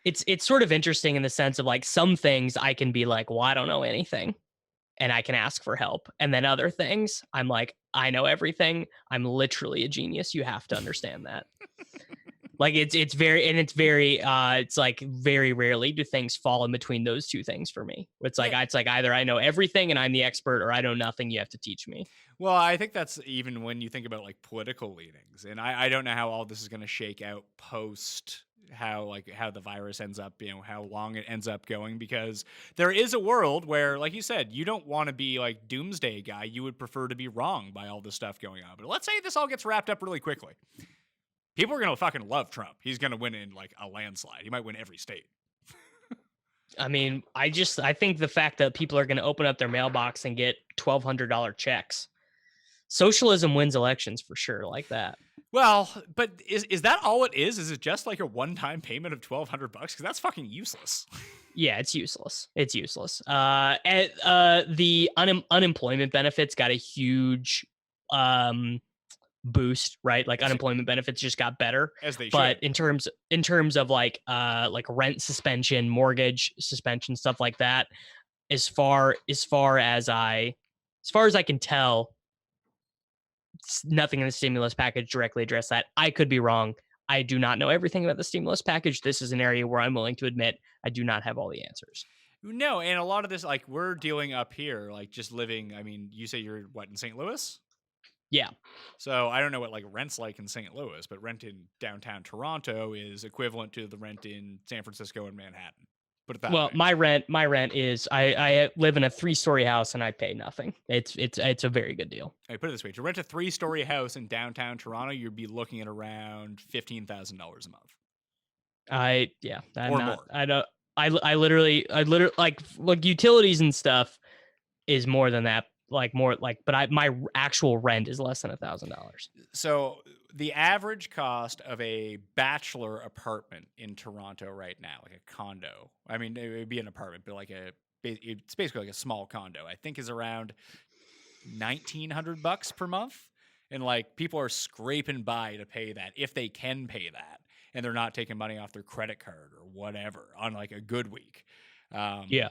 It's sort of interesting in the sense of like, some things I can be like, well, I don't know anything, and I can ask for help. And then other things I'm like, I know everything. I'm literally a genius. You have to understand that. Like, it's like very rarely do things fall in between those two things for me. It's like either I know everything and I'm the expert, or I know nothing. You have to teach me. Well, I think that's even when you think about like political leanings, and I don't know how all this is going to shake out post how the virus ends up, how long it ends up going, because there is a world where, like you said, you don't want to be like doomsday guy. You would prefer to be wrong by all this stuff going on. But let's say this all gets wrapped up really quickly. People are going to fucking love Trump. He's going to win in like a landslide. He might win every state. I mean, I think the fact that people are going to open up their mailbox and get $1,200 checks. Socialism wins elections for sure, like that. Well, but is that all it is? Is it just like a one-time payment of $1,200? Because that's fucking useless. Yeah, it's useless. It's useless. The unemployment benefits got a huge boost, right? Like, unemployment benefits just got better. As they should. But in terms of like rent suspension, mortgage suspension, stuff like that, as far as I can tell, nothing in the stimulus package directly addressed that. I could be wrong. I do not know everything about the stimulus package. This is an area where I'm willing to admit I do not have all the answers. No, and a lot of this, like, we're dealing up here, like, just living. I mean, you say you're in St. Louis? Yeah. So I don't know what like rent's like in St. Louis, but rent in downtown Toronto is equivalent to the rent in San Francisco and Manhattan. Put it that way. My rent is I live in a 3-story house and I pay nothing. It's a very good deal. I put it this way: to rent a 3-story house in downtown Toronto, you'd be looking at around $15,000 a month. I literally like utilities and stuff is more than that. But my actual rent is less than $1,000. So the average cost of a bachelor apartment in Toronto right now, like a condo, I mean, it would be an apartment, but it's basically like a small condo, I think is around $1,900 per month. And like, people are scraping by to pay that, if they can pay that, and they're not taking money off their credit card or whatever on like a good week. Yeah.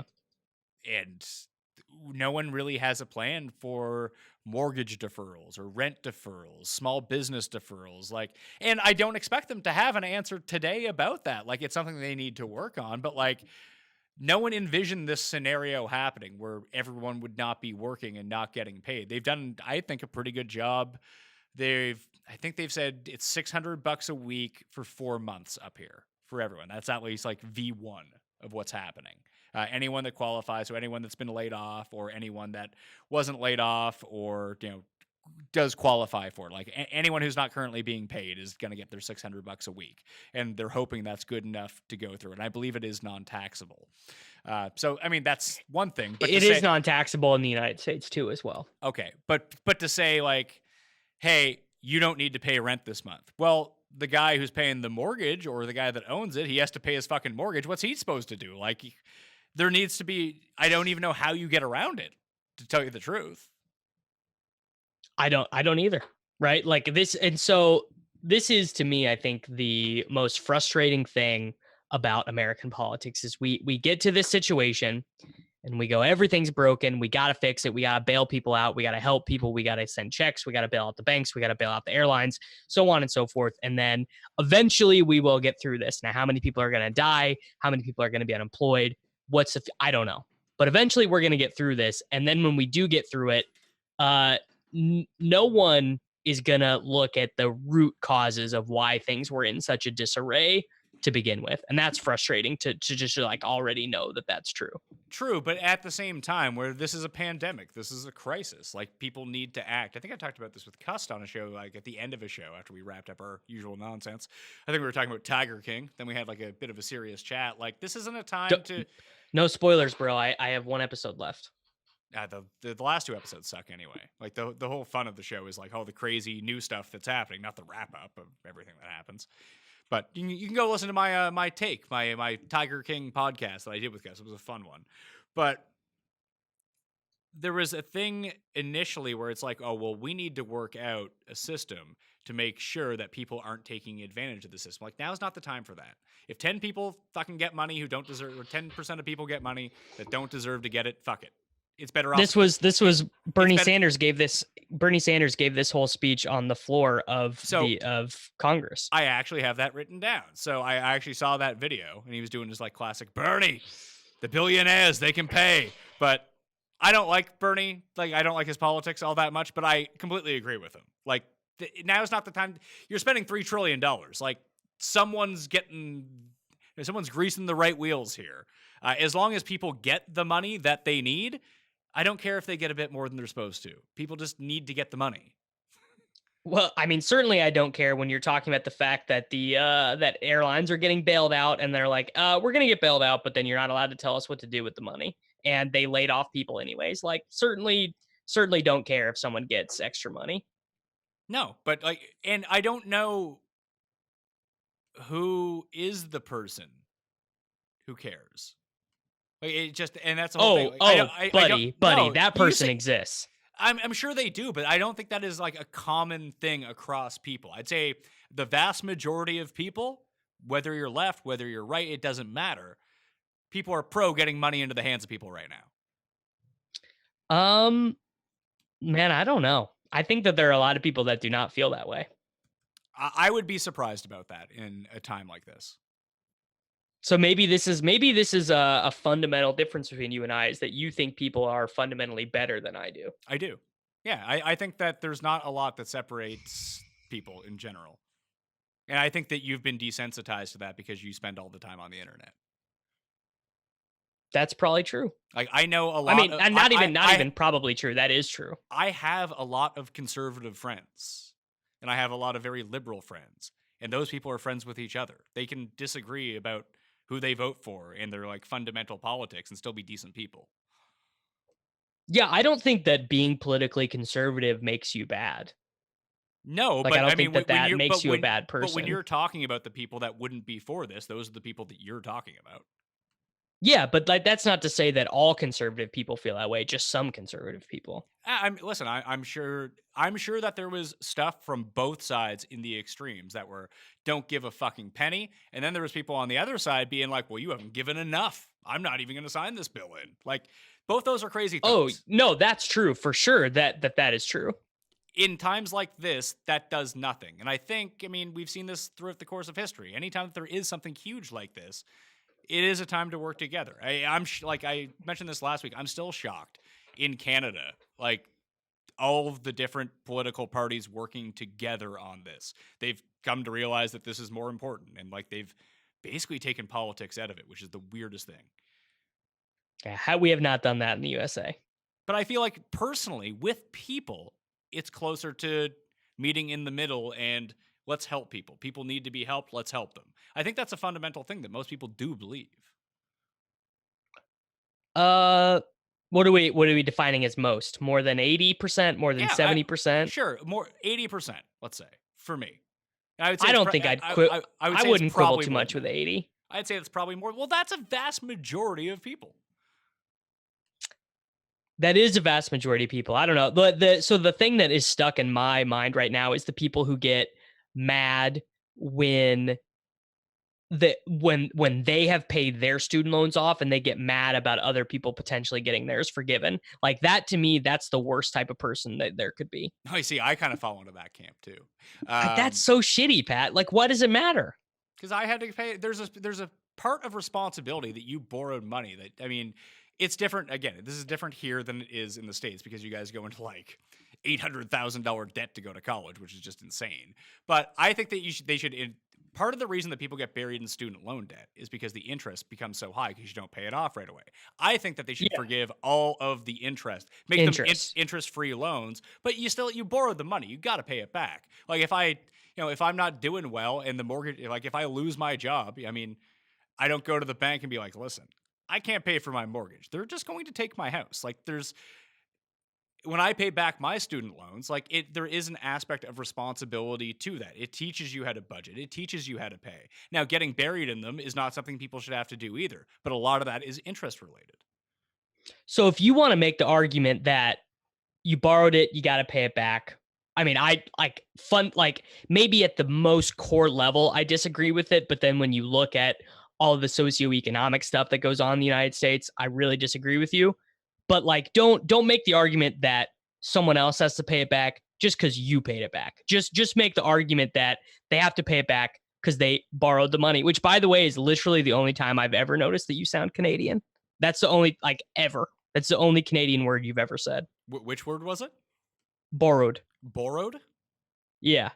And no one really has a plan for mortgage deferrals or rent deferrals, small business deferrals. And I don't expect them to have an answer today about that. Like, it's something they need to work on, but like, no one envisioned this scenario happening where everyone would not be working and not getting paid. They've done, I think, a pretty good job. I think they've said it's $600 a week for 4 months up here for everyone. That's at least like V1 of what's happening. Anyone that qualifies, so anyone that's been laid off, or anyone that wasn't laid off, or does qualify for it. Like, anyone who's not currently being paid is going to get their $600 a week, and they're hoping that's good enough to go through. And I believe it is non-taxable. So I mean, that's one thing. But it is non-taxable in the United States too, as well. Okay, but to say like, hey, you don't need to pay rent this month. Well, the guy who's paying the mortgage, or the guy that owns it, he has to pay his fucking mortgage. What's he supposed to do? Like, there needs to be, I don't even know how you get around it, to tell you the truth. I don't either. Right? Like this. And so this is, to me, I think the most frustrating thing about American politics is we get to this situation and we go, everything's broken. We got to fix it. We got to bail people out. We got to help people. We got to send checks. We got to bail out the banks. We got to bail out the airlines, so on and so forth. And then eventually we will get through this. Now, how many people are going to die? How many people are going to be unemployed? I don't know. But eventually we're going to get through this. And then when we do get through it, no one is going to look at the root causes of why things were in such a disarray to begin with. And that's frustrating to just like already know that that's true. True, but at the same time, where this is a pandemic, this is a crisis. Like, people need to act. I think I talked about this with Cust on a show, like at the end of a show after we wrapped up our usual nonsense. I think we were talking about Tiger King. Then we had like a bit of a serious chat. Like, this isn't a time to... No spoilers, bro. I have one episode left. The last 2 episodes suck anyway. Like, the whole fun of the show is like all the crazy new stuff that's happening, not the wrap up of everything that happens. But you can go listen to my my Tiger King podcast that I did with Gus. It was a fun one. But there was a thing initially where it's like, oh, well, we need to work out a system to make sure that people aren't taking advantage of the system. Like, now's not the time for that. If 10 people fucking get money who don't deserve, or 10% of people get money that don't deserve to get it, fuck it. It's better off. This was Bernie Sanders gave this whole speech on the floor of Congress. I actually have that written down. So I actually saw that video, and he was doing his like classic Bernie, the billionaires, they can pay. But I don't like Bernie. Like, I don't like his politics all that much, but I completely agree with him. Like, now is not the time. You're spending $3 trillion. Like, someone's greasing the right wheels here. As long as people get the money that they need, I don't care if they get a bit more than they're supposed to. People just need to get the money. Well, I mean, certainly I don't care when you're talking about the fact that that airlines are getting bailed out, and they're like, we're going to get bailed out, but then you're not allowed to tell us what to do with the money. And they laid off people anyways. Like, certainly don't care if someone gets extra money. No, but like, and I don't know who is the person who cares. Like, it just, and that's the whole thing. Like, buddy, that person exists. I'm sure they do, but I don't think that is like a common thing across people. I'd say the vast majority of people, whether you're left, whether you're right, it doesn't matter. People are pro getting money into the hands of people right now. Man, I don't know. I think that there are a lot of people that do not feel that way. I would be surprised about that in a time like this. So maybe this is a fundamental difference between you and I, is that you think people are fundamentally better than I do. I do. Yeah, I think that there's not a lot that separates people in general. And I think that you've been desensitized to that because you spend all the time on the internet. That's probably true. Like, I know a lot. I mean, and not even probably true. That is true. I have a lot of conservative friends, and I have a lot of very liberal friends, and those people are friends with each other. They can disagree about who they vote for in their like fundamental politics and still be decent people. Yeah, I don't think that being politically conservative makes you bad. No, like, but I don't think that makes you a bad person. But when you're talking about the people that wouldn't be for this, those are the people that you're talking about. Yeah, but like, that's not to say that all conservative people feel that way. Just some conservative people. Listen, I'm sure that there was stuff from both sides in the extremes that were don't give a fucking penny, and then there was people on the other side being like, well, you haven't given enough. I'm not even going to sign this bill in. Like, both those are crazy things. Oh no, that's true for sure. That is true. In times like this, that does nothing. And I mean, we've seen this throughout the course of history. Anytime that there is something huge like this, it is a time to work together. Like I mentioned this last week, I'm still shocked in Canada, like all of the different political parties working together on this. They've come to realize that this is more important, and like they've basically taken politics out of it, which is the weirdest thing. Yeah, we have not done that in the USA. But I feel like personally, with people, it's closer to meeting in the middle and let's help people. People need to be helped. Let's help them. I think that's a fundamental thing that most people do believe. What are we defining as most? More than 80%? More than 70%? Sure, more 80%. Let's say for me. I don't think I'd quit. I wouldn't quibble too much with 80. I'd say it's probably more. Well, that's a vast majority of people. That is a vast majority of people. I don't know. But so the thing that is stuck in my mind right now is the people who get mad when that when they have paid their student loans off and they get mad about other people potentially getting theirs forgiven. Like that to me, that's the worst type of person that there could be. I see. I kind of fall into that camp too. That's so shitty, Pat. Like, what does it matter? Because I had to pay. There's a part of responsibility that you borrowed money. That, I mean, it's different. Again, this is different here than it is in the States because you guys go into like $800,000 debt to go to college, which is just insane. But I think that they should. Part of the reason that people get buried in student loan debt is because the interest becomes so high because you don't pay it off right away. I think that they should forgive all of the interest, make them interest-free loans, but you borrowed the money. You got to pay it back. Like if I'm not doing well and the mortgage, like if I lose my job, I mean, I don't go to the bank and be like, listen, I can't pay for my mortgage. They're just going to take my house. Like when I pay back my student loans, like there is an aspect of responsibility to that. It teaches you how to budget. It teaches you how to pay. Now, getting buried in them is not something people should have to do either, but a lot of that is interest related. So if you want to make the argument that you borrowed it, you got to pay it back. I mean, maybe at the most core level, I disagree with it. But then when you look at all of the socioeconomic stuff that goes on in the United States, I really disagree with you. But like, don't make the argument that someone else has to pay it back just because you paid it back. Just make the argument that they have to pay it back because they borrowed the money, which, by the way, is literally the only time I've ever noticed that you sound Canadian. That's the only, like, ever. That's the only Canadian word you've ever said. Which word was it? Borrowed. Borrowed? Yeah.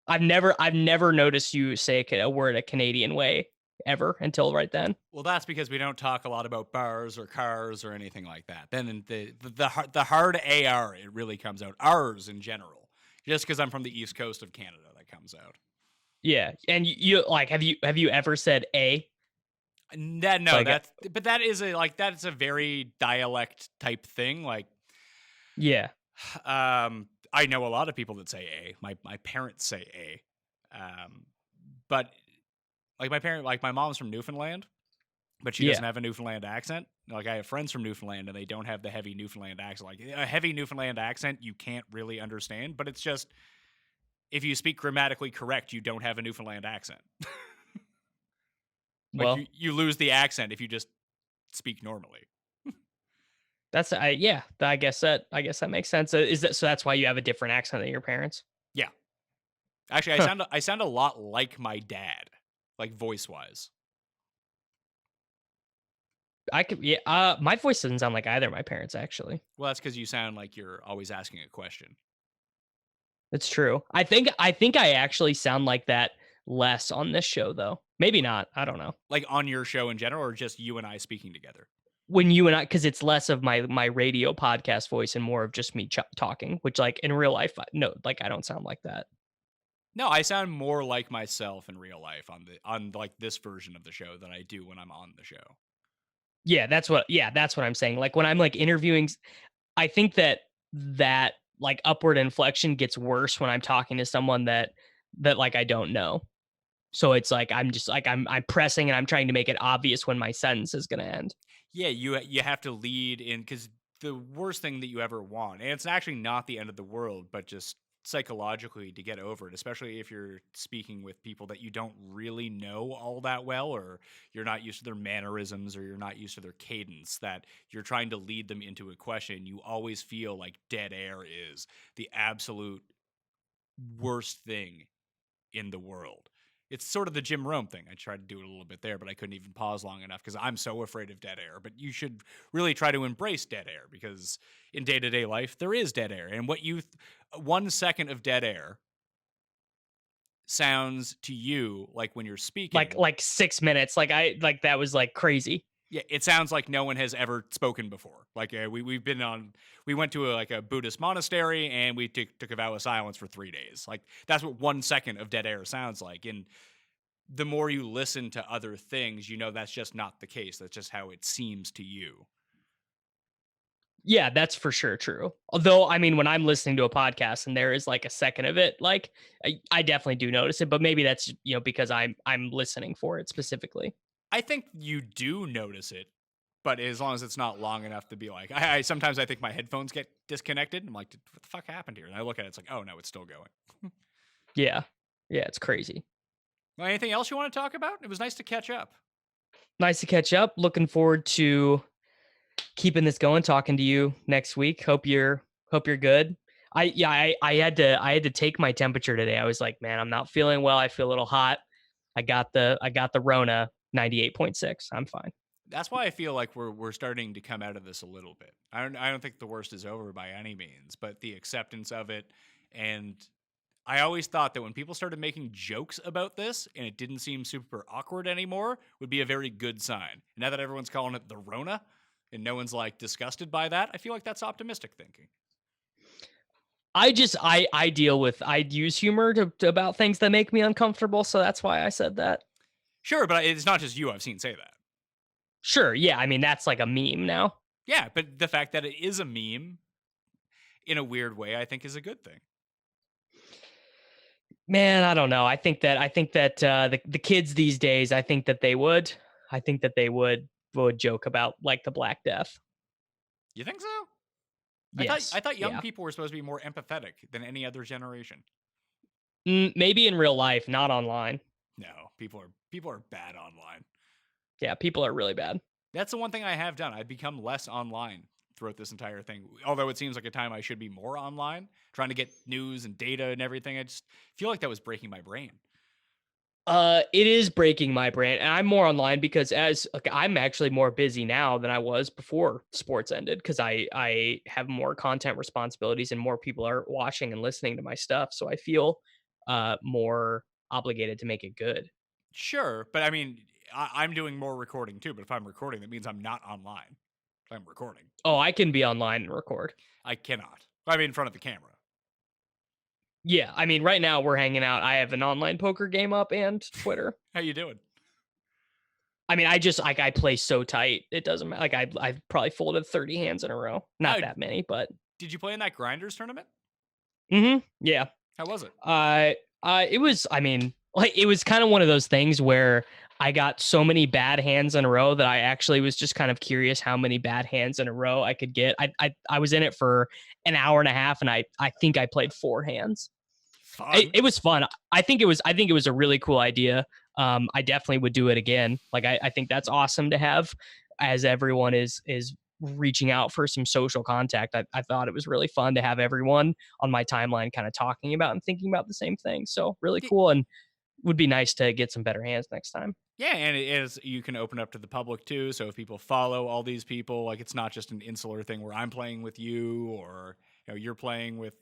I've never noticed you say a word a Canadian way ever until right then. Well, that's because we don't talk a lot about bars or cars or anything like that. Then the hard AR, it really comes out. R's in general. Just because I'm from the East Coast of Canada, that comes out. Yeah. And you like, have you ever said a? No, like that's a very dialect type thing. Like, yeah. I know a lot of people that say a. My parents say a. But like my mom's from Newfoundland, but she doesn't have a Newfoundland accent. Like I have friends from Newfoundland and they don't have the heavy Newfoundland accent. Like a heavy Newfoundland accent, you can't really understand, but it's just, if you speak grammatically correct, you don't have a Newfoundland accent. You lose the accent if you just speak normally. I guess that makes sense. So that's why you have a different accent than your parents? Yeah. Actually, I sound a lot like my dad. Like voice wise, my voice doesn't sound like either of my parents actually. Well, that's because you sound like you're always asking a question. That's true. I think I actually sound like that less on this show though. Maybe not. I don't know. Like on your show in general, or just you and I speaking together? When you and I, because it's less of my radio podcast voice and more of just me talking. Which, like in real life, no, like I don't sound like that. No, I sound more like myself in real life on like this version of the show than I do when I'm on the show. Yeah, that's what I'm saying. Like when I'm like interviewing, I think that like upward inflection gets worse when I'm talking to someone that like I don't know. So it's like I'm just like I'm pressing and I'm trying to make it obvious when my sentence is going to end. Yeah, you have to lead in, because the worst thing that you ever want, and it's actually not the end of the world, but just psychologically to get over it, especially if you're speaking with people that you don't really know all that well, or you're not used to their mannerisms, or you're not used to their cadence, that you're trying to lead them into a question. You always feel like dead air is the absolute worst thing in the world. It's sort of the Jim Rome thing. I tried to do it a little bit there, but I couldn't even pause long enough because I'm so afraid of dead air. But you should really try to embrace dead air, because in day-to-day life, there is dead air. And 1 second of dead air sounds to you like when you're speaking. Like 6 minutes. Like that was like crazy. Yeah, it sounds like no one has ever spoken before. Like we went to a Buddhist monastery and we took a vow of silence for 3 days. Like that's what 1 second of dead air sounds like. And the more you listen to other things, you know that's just not the case. That's just how it seems to you. Yeah, that's for sure true. Although, I mean, when I'm listening to a podcast and there is like a second of it, like I definitely do notice it. But maybe that's because I'm listening for it specifically. I think you do notice it, but as long as it's not long enough to be like, I sometimes I think my headphones get disconnected. I'm like, what the fuck happened here? And I look at it, it's like, oh no, it's still going. Yeah, it's crazy. Well, anything else you want to talk about? It was nice to catch up. Nice to catch up. Looking forward to keeping this going, talking to you next week. Hope you're good. I had to take my temperature today. I was like, man, I'm not feeling well. I feel a little hot. I got the Rona 98.6. I'm fine. That's why I feel like we're starting to come out of this a little bit. I don't think the worst is over by any means, but the acceptance of it. And I always thought that when people started making jokes about this and it didn't seem super awkward anymore would be a very good sign. Now that everyone's calling it the Rona and no one's like disgusted by that, I feel like that's optimistic thinking. I use humor to about things that make me uncomfortable. So that's why I said that. Sure, but it's not just you I've seen say that. Sure. Yeah. I mean, that's like a meme now. Yeah, but the fact that it is a meme in a weird way, I think is a good thing. Man, I don't know. I think that the kids these days, I think that they would joke about like the Black Death. You think so? Yes. I thought young people were supposed to be more empathetic than any other generation. Maybe in real life, not online. No, people are bad online. Yeah, people are really bad. That's the one thing I have done. I've become less online throughout this entire thing. Although it seems like a time I should be more online, trying to get news and data and everything. I just feel like that was breaking my brain. It is breaking my brain, and I'm more online because I'm actually more busy now than I was before sports ended because I have more content responsibilities and more people are watching and listening to my stuff. So I feel more obligated to make it good. Sure, but I mean, I'm doing more recording too. But if I'm recording, that means I'm not online. I'm recording. Oh, I can be online and record. I cannot. I'm in front of the camera. Yeah, I mean, right now we're hanging out. I have an online poker game up and Twitter. How you doing? I mean, I play so tight. It doesn't matter. Like I've probably folded 30 hands in a row. Not that many, but. Did you play in that Grinders tournament? Mm-hmm. Yeah. How was it? It was, I mean, like it was kind of one of those things where I got so many bad hands in a row that I actually was just kind of curious how many bad hands in a row I could get. I was in it for an hour and a half, and I think I played 4 hands. It was fun. I think it was a really cool idea. I definitely would do it again. Like I think that's awesome to have, as everyone is reaching out for some social contact. I thought it was really fun to have everyone on my timeline kind of talking about and thinking about the same thing. So really cool, and would be nice to get some better hands next time. Yeah, and it is, you can open up to the public too. So if people follow all these people, like it's not just an insular thing where I'm playing with you or you're playing with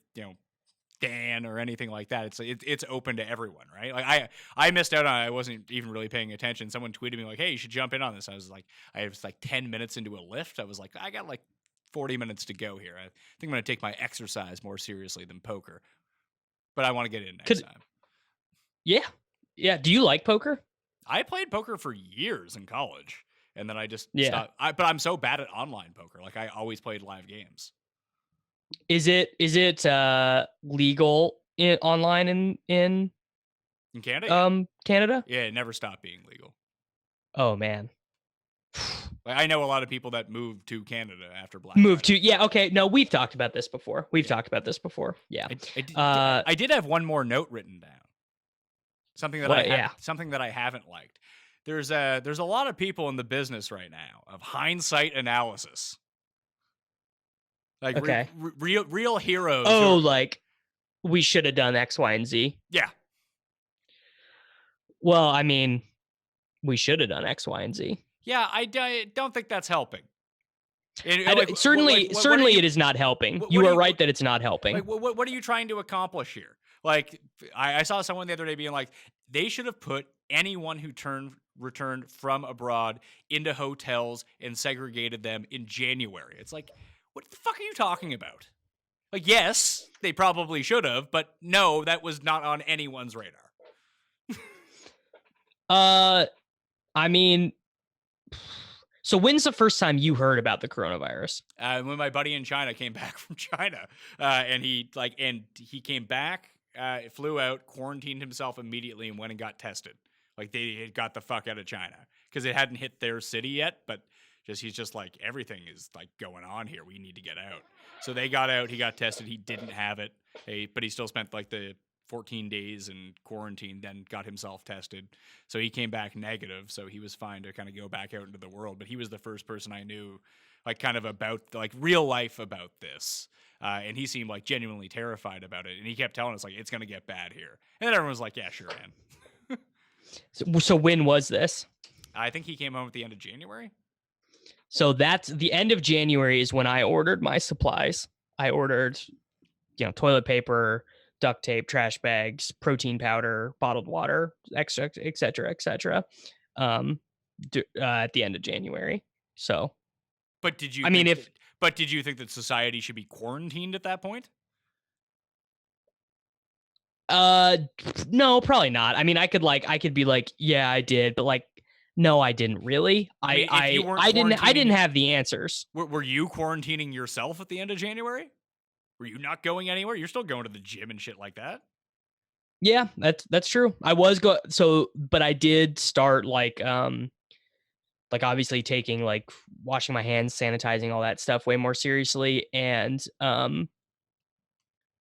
Dan or anything like that. It's open to everyone, right? Like I missed out on it. I wasn't even really paying attention. Someone tweeted me like, "Hey, you should jump in on this." I was like, I was like 10 minutes into a lift. I was like, I got like 40 minutes to go here. I think I'm going to take my exercise more seriously than poker. But I want to get in next time. Yeah. Yeah. Do you like poker? I played poker for years in college, and then I just stopped. But I'm so bad at online poker. Like I always played live games. Is it legal online in Canada? Canada? Yeah, it never stopped being legal. Oh man. Like I know a lot of people that moved to Canada after Black. Yeah, okay. No, we've talked about this before. Yeah. I did have one more note written down. Something that something that I haven't liked. There's a lot of people in the business right now of hindsight analysis. Like okay. real heroes. Oh, like we should have done X, Y, and Z. Yeah. Well, I mean, we should have done X, Y, and Z. Yeah, I don't think that's helping. Certainly, it is not helping. You are right that it's not helping. Like, what are you trying to accomplish here? Like, I saw someone the other day being like, they should have put anyone who returned from abroad into hotels and segregated them in January. It's like, what the fuck are you talking about? Like, yes, they probably should have, but no, that was not on anyone's radar. I mean, so when's the first time you heard about the coronavirus? When my buddy in China came back from China, and he came back, flew out, quarantined himself immediately, and went and got tested. Like they had got the fuck out of China because it hadn't hit their city yet, but he's just like, everything is like going on here. We need to get out. So they got out. He got tested. He didn't have it. But he still spent like the 14 days in quarantine, then got himself tested. So he came back negative. So he was fine to kind of go back out into the world. But he was the first person I knew, like, kind of about, like, real life about this. And he seemed like genuinely terrified about it. And he kept telling us, like, it's going to get bad here. And then everyone was like, yeah, sure, man. So when was this? I think he came home at the end of January. So that's the end of January is when I ordered my supplies. I ordered, toilet paper, duct tape, trash bags, protein powder, bottled water, et cetera, et cetera, at the end of January. So, but did you? Did you think that society should be quarantined at that point? No, probably not. I mean, I could be like, yeah, I did, but like, no, I didn't really. I didn't have the answers. Were you quarantining yourself at the end of January? Were you not going anywhere? You're still going to the gym and shit like that. Yeah, that's true. I was but I did start like obviously taking like washing my hands, sanitizing, all that stuff way more seriously, and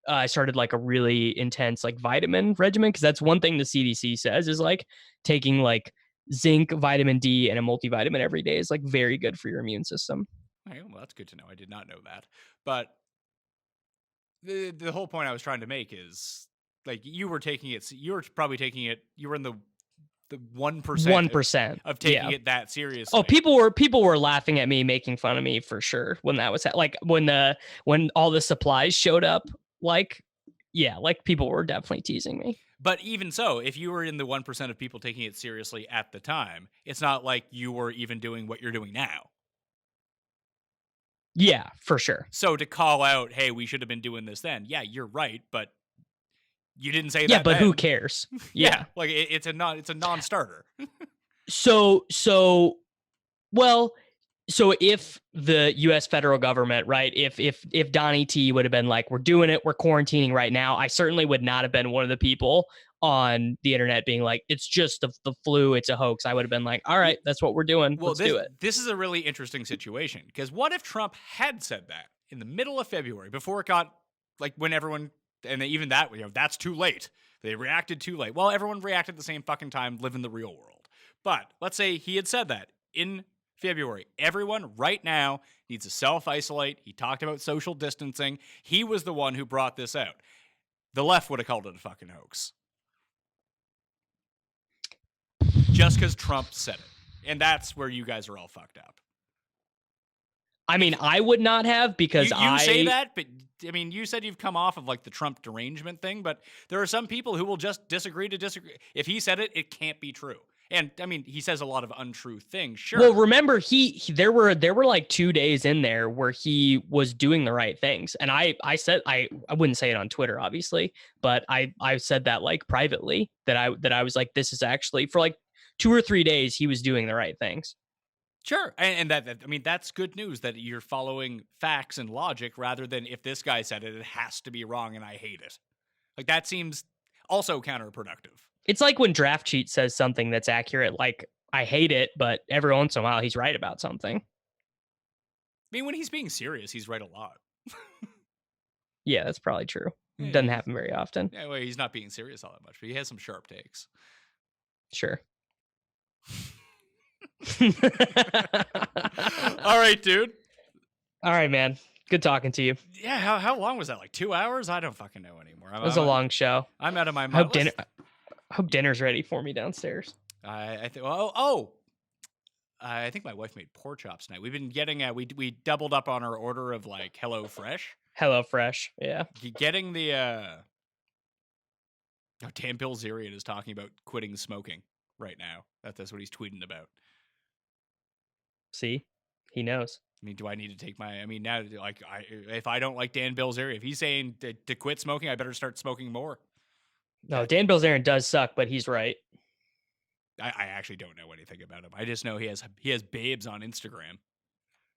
I started like a really intense like vitamin regimen, because that's one thing the CDC says is like taking like zinc, vitamin D, and a multivitamin every day is like very good for your immune system. Okay, well, that's good to know. I did not know that, but the whole point I was trying to make is, like, you were taking it. You were probably taking it. You were in the 1% of taking it that seriously. Oh, people were laughing at me, making fun of me for sure when that was like when all the supplies showed up. Like, yeah, like people were definitely teasing me. But even so, if you were in the 1% of people taking it seriously at the time, it's not like you were even doing what you're doing now. Yeah, for sure. So to call out, hey, we should have been doing this then. Yeah, you're right, but you didn't say that. Yeah, but then. who cares? Yeah. Like it's a non-starter. So if the U.S. federal government, right, if Donnie T would have been like, we're doing it, we're quarantining right now, I certainly would not have been one of the people on the internet being like, it's just the flu, it's a hoax. I would have been like, all right, that's what we're doing. Let's do it. This is a really interesting situation, because what if Trump had said that in the middle of February, before it got, like, when everyone, and even that, that's too late. They reacted too late. Well, everyone reacted at the same fucking time, live in the real world. But let's say he had said that in February. Everyone right now needs to self-isolate. He talked about social distancing. He was the one who brought this out. The left would have called it a fucking hoax. Just because Trump said it. And that's where you guys are all fucked up. I mean, I would not have, because you say that, but I mean, you said you've come off of like the Trump derangement thing, but there are some people who will just disagree to disagree. If he said it, it can't be true. And I mean, he says a lot of untrue things. Sure. Well, remember, there were like 2 days in there where he was doing the right things, and I said I wouldn't say it on Twitter, obviously, but I said that like privately that I was like, this is actually, for like 2 or 3 days he was doing the right things. Sure. And that, I mean, that's good news that you're following facts and logic, rather than if this guy said it, it has to be wrong and I hate it. Like, that seems also counterproductive. It's like when Draft Cheat says something that's accurate, like, I hate it, but every once in a while he's right about something. I mean, when he's being serious, he's right a lot. Yeah, that's probably true. Yeah. It doesn't happen very often. Yeah, well, he's not being serious all that much, but he has some sharp takes. Sure. All right, dude. All right, man. Good talking to you. Yeah, how long was that? Like 2 hours? I don't fucking know anymore. It was a long show. I'm out of my mind. Hope dinner's ready for me downstairs. I think. I think my wife made pork chops tonight. We've been getting we doubled up on our order of like Hello Fresh. Hello Fresh, yeah. Getting the Dan Bilzerian is talking about quitting smoking right now. That's what he's tweeting about. See, he knows. I mean, do I need to take my? I mean, now, like, if I don't like Dan Bilzerian, if he's saying to quit smoking, I better start smoking more. No, Dan Bilzerian does suck, but he's right. I actually don't know anything about him. I just know he has babes on Instagram.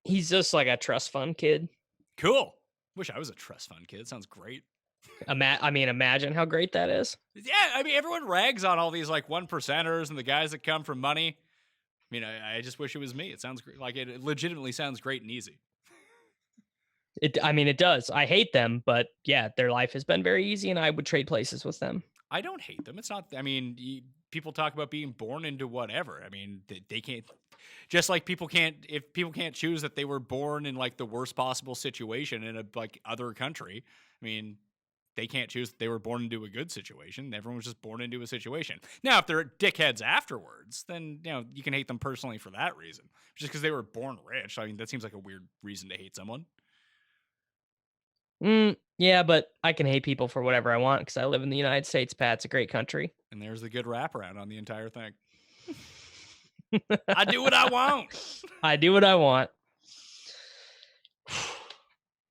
He's just like a trust fund kid. Cool. Wish I was a trust fund kid. Sounds great. Imagine how great that is. Yeah, I mean, everyone rags on all these like 1%ers and the guys that come from money. I mean, I just wish it was me. It sounds great. Like, it legitimately sounds great and easy. It does. I hate them, but yeah, their life has been very easy, and I would trade places with them. I don't hate them. It's not. I mean, people talk about being born into whatever. I mean, they can't. Just like people can't. If people can't choose that they were born in like the worst possible situation in a like other country. I mean, they can't choose that they were born into a good situation. Everyone was just born into a situation. Now, if they're dickheads afterwards, then you can hate them personally for that reason. Just because they were born rich. I mean, that seems like a weird reason to hate someone. Yeah, but I can hate people for whatever I want because I live in the United States, Pat. It's a great country. And there's the good wraparound on the entire thing. I do what I want. I do what I want.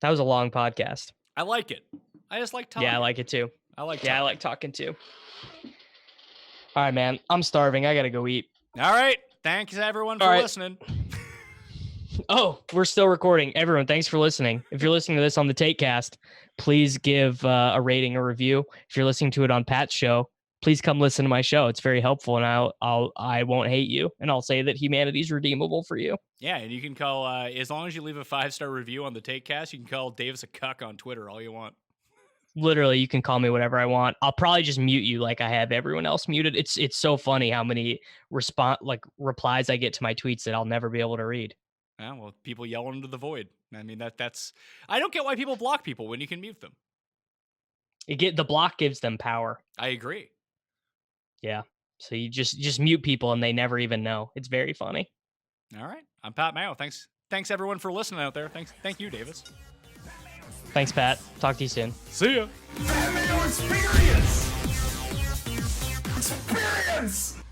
That was a long podcast. I like it. I just like talking. Yeah, I like it too. I like I like talking too. All right, man. I'm starving. I got to go eat. All right. Thanks, everyone, for listening. Oh, we're still recording. Everyone, thanks for listening. If you're listening to this on the Takecast, please give a rating or review. If you're listening to it on Pat's show, please come listen to my show. It's very helpful, and I won't hate you, and I'll say that humanity's redeemable for you. Yeah, and you can call, as long as you leave a 5-star review on the Takecast, you can call Davis a cuck on Twitter all you want. Literally, you can call me whatever I want. I'll probably just mute you like I have everyone else muted. It's so funny how many replies I get to my tweets that I'll never be able to read. Yeah, well, people yell into the void. I mean, that's. I don't get why people block people when you can mute them. The block gives them power. I agree. Yeah. So you just mute people and they never even know. It's very funny. All right. I'm Pat Mayo. Thanks everyone for listening out there. Thank you, Davis. Thanks, Pat. Talk to you soon. See ya. That Mayo experience. Experience.